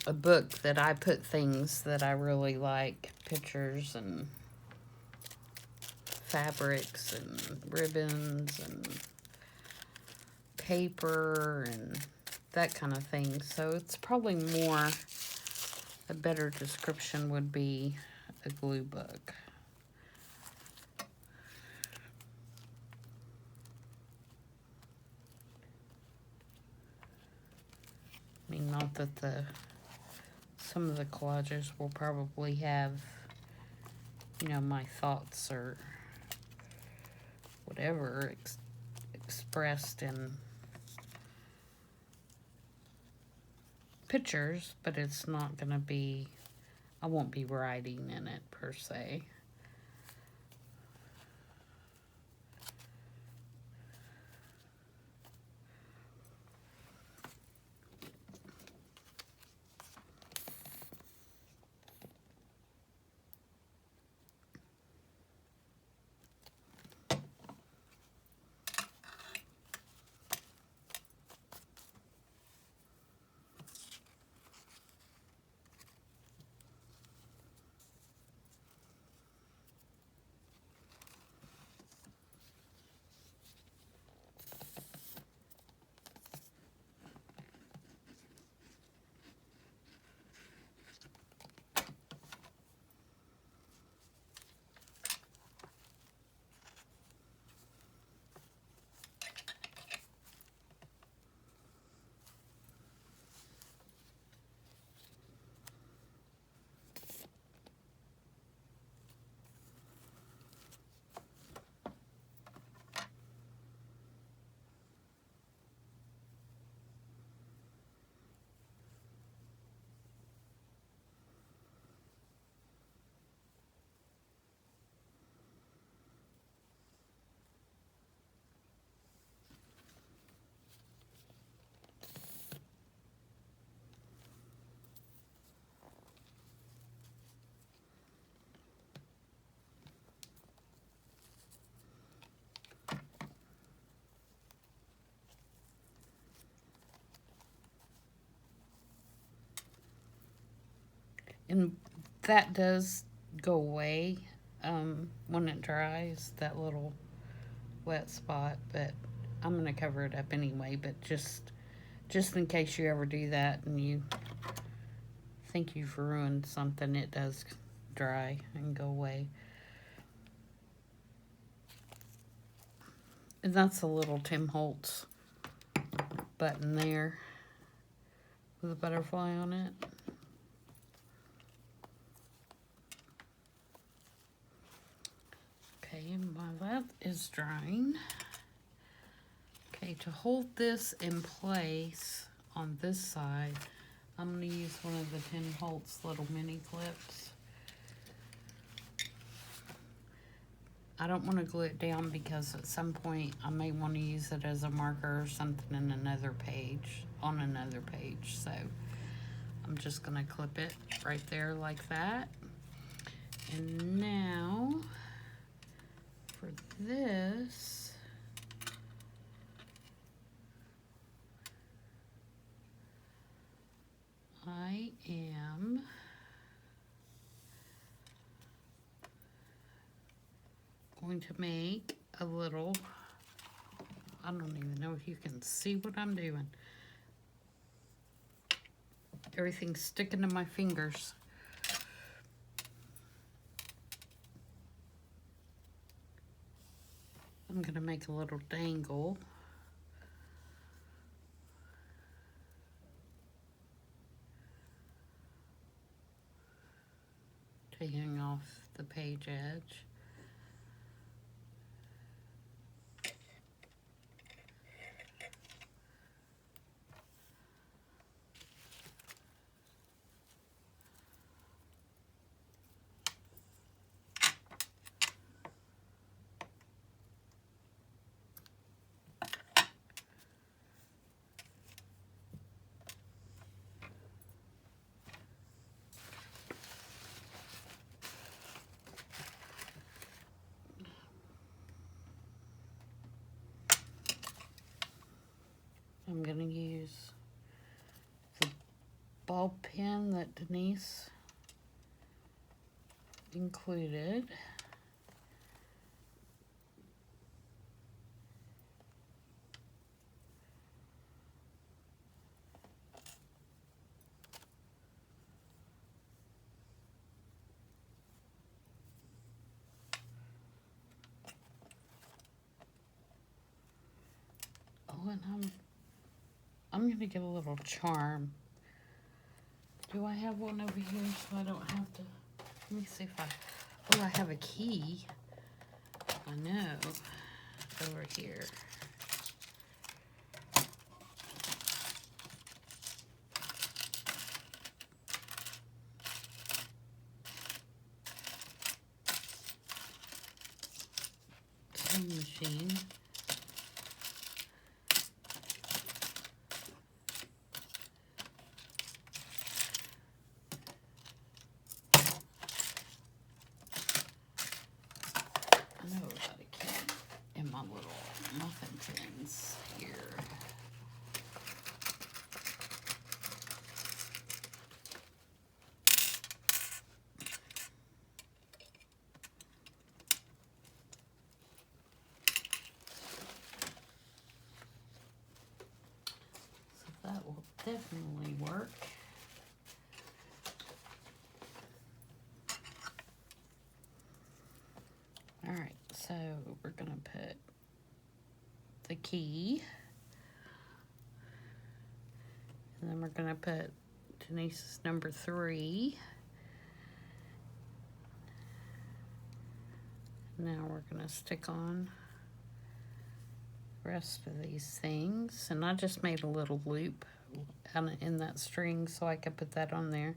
a book that I put things that I really like, pictures and fabrics and ribbons and paper and that kind of thing. So it's probably more, a better description would be a glue book. I mean, not that some of the collages will probably have, you know, my thoughts or whatever expressed in pictures, but it's not gonna be, I won't be writing in it per se. And that does go away when it dries, that little wet spot, but I'm going to cover it up anyway, but just in case you ever do that and you think you've ruined something, it does dry and go away. And that's a little Tim Holtz button there with a butterfly on it. Okay, and while that is drying, okay, to hold this in place on this side, I'm going to use one of the Tim Holtz little mini clips. I don't want to glue it down because at some point I may want to use it as a marker or something in another page, on another page. So I'm just going to clip it right there like that. And now for this, I am going to make a little, I don't even know if you can see what I'm doing. Everything's sticking to my fingers. I'm going to make a little dangle. To hang off the page edge. I'm going to use the ball pen that Denise included. Oh, and I'm going to get a little charm. Do I have one over here so I don't have to? Let me see if oh, I have a key. I know. Over here. Sewing machine. I know about a key in my little muffin tins here. So that will definitely work. All right, so we're gonna put the key, and then we're gonna put Denise's number 3. Now we're gonna stick on the rest of these things, and I just made a little loop in that string so I could put that on there.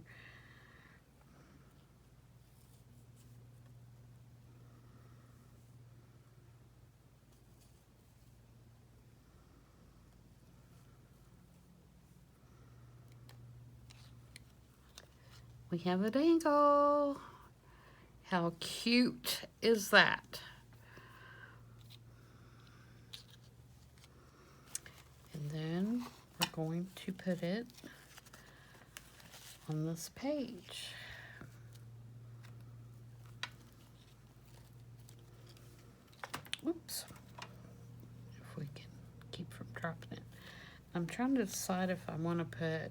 We have a dangle. How cute is that? And then we're going to put it on this page. I'm trying to decide if I want to put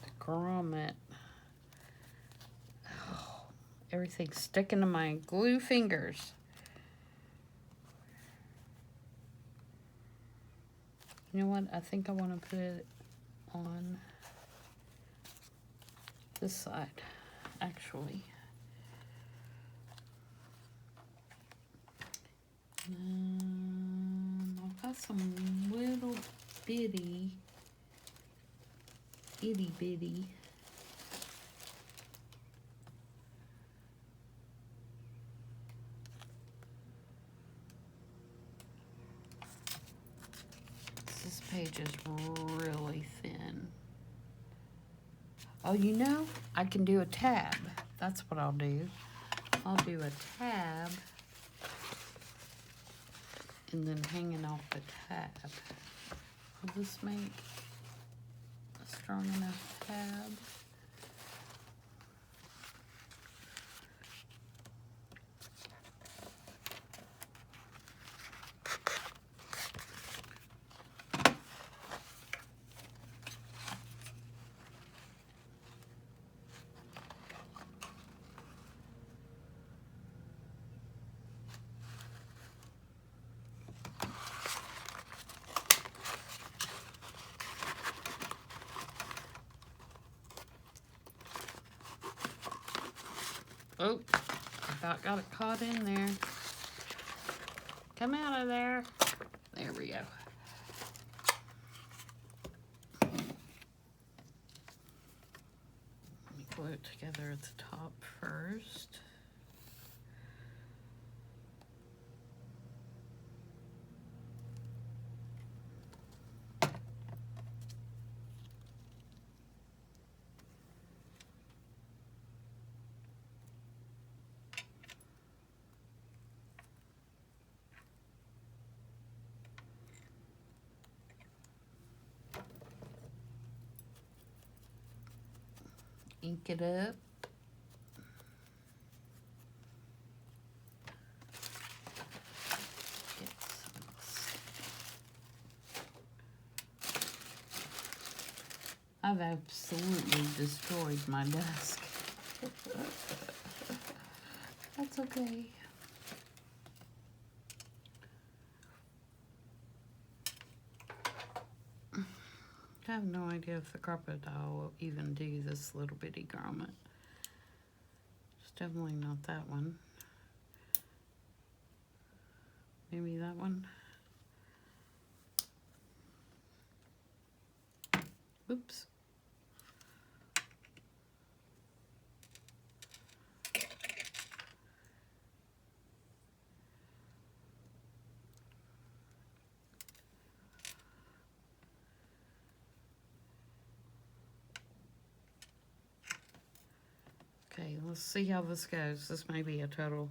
a grommet. Oh, everything's sticking to my glue fingers. You know what? I think I want to put it on this side, actually. I've got some little bitty, itty bitty this page is really thin. Oh, you know, I can do a tab. That's what I'll do. I'll do a tab and then hanging off the tab. Will this make a strong enough tab? Oh, about got it caught in there. Come out of there. There we go. Let me glue it together at the top first. Ink it up. I've absolutely destroyed my desk. That's okay. I have no idea if the crocodile will even do this little bitty grommet. It's definitely not that one. Maybe that one. Oops. Okay, let's see how this goes. This may be a total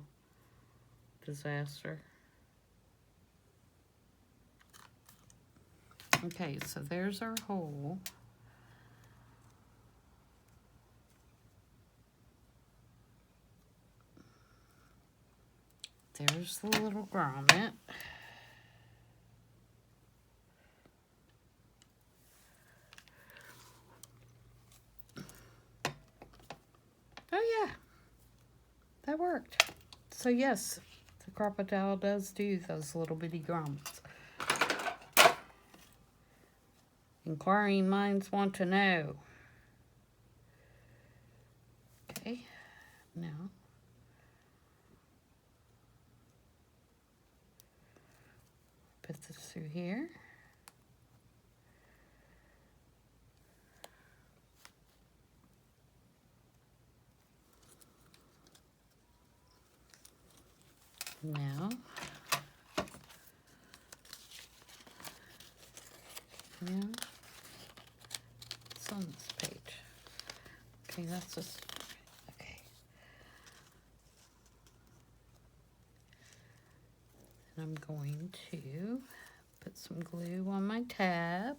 disaster. Okay, so there's our hole. There's the little grommet. Oh yeah, that worked. So yes, the crocodile does do those little bitty grommets. Inquiring minds want to know. Okay, now put this through here. Now, it's on this page. Okay, that's just, okay. And I'm going to put some glue on my tab.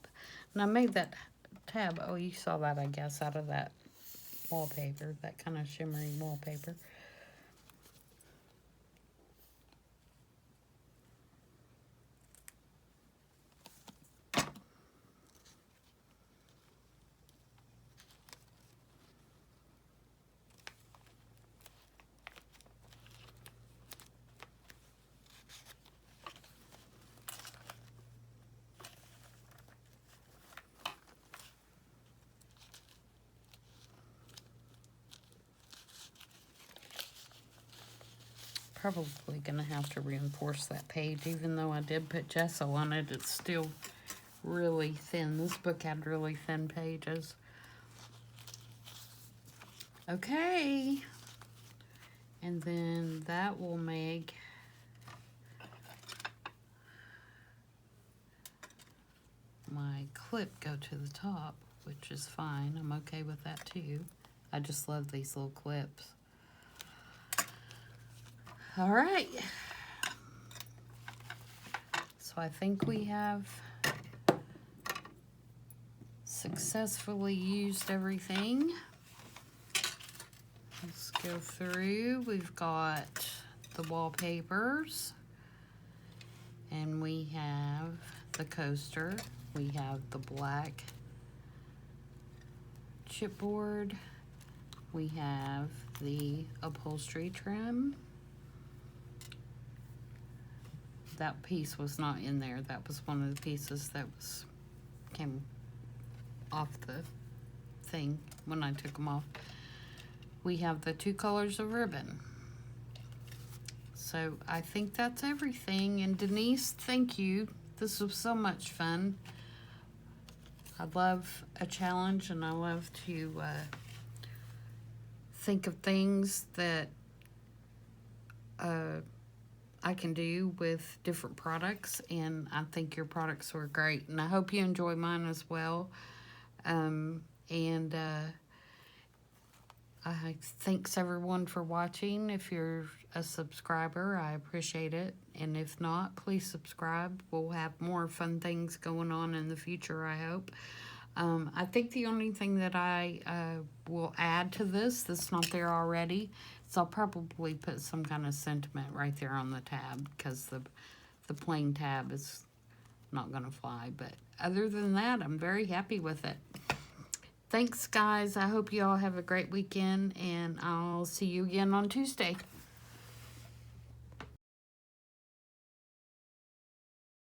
And I made that tab, oh, you saw that, I guess, out of that wallpaper, that kind of shimmery wallpaper. probably going to have to reinforce that page. Even though I did put gesso on it, it's still really thin. This book had really thin pages. Okay. And then that will make my clip go to the top, which is fine. I'm okay with that too. I just love these little clips. All right. So I think we have successfully used everything. Let's go through. We've got the wallpapers, and we have the coaster. We have the black chipboard. We have the upholstery trim. That piece was not in there. That was one of the pieces that came off the thing when I took them off. We have the 2 colors of ribbon. So I think that's everything. And Denise, thank you. This was so much fun. I love a challenge, and I love to think of things that I can do with different products, and I think your products were great, and I hope you enjoy mine as well. Thanks everyone for watching. If you're a subscriber, I appreciate it, and if not, please subscribe. We'll have more fun things going on in the future, I hope. I think the only thing that I will add to this that's not there already is I'll probably put some kind of sentiment right there on the tab, because the plain tab is not going to fly. But other than that, I'm very happy with it. Thanks, guys. I hope you all have a great weekend, and I'll see you again on Tuesday.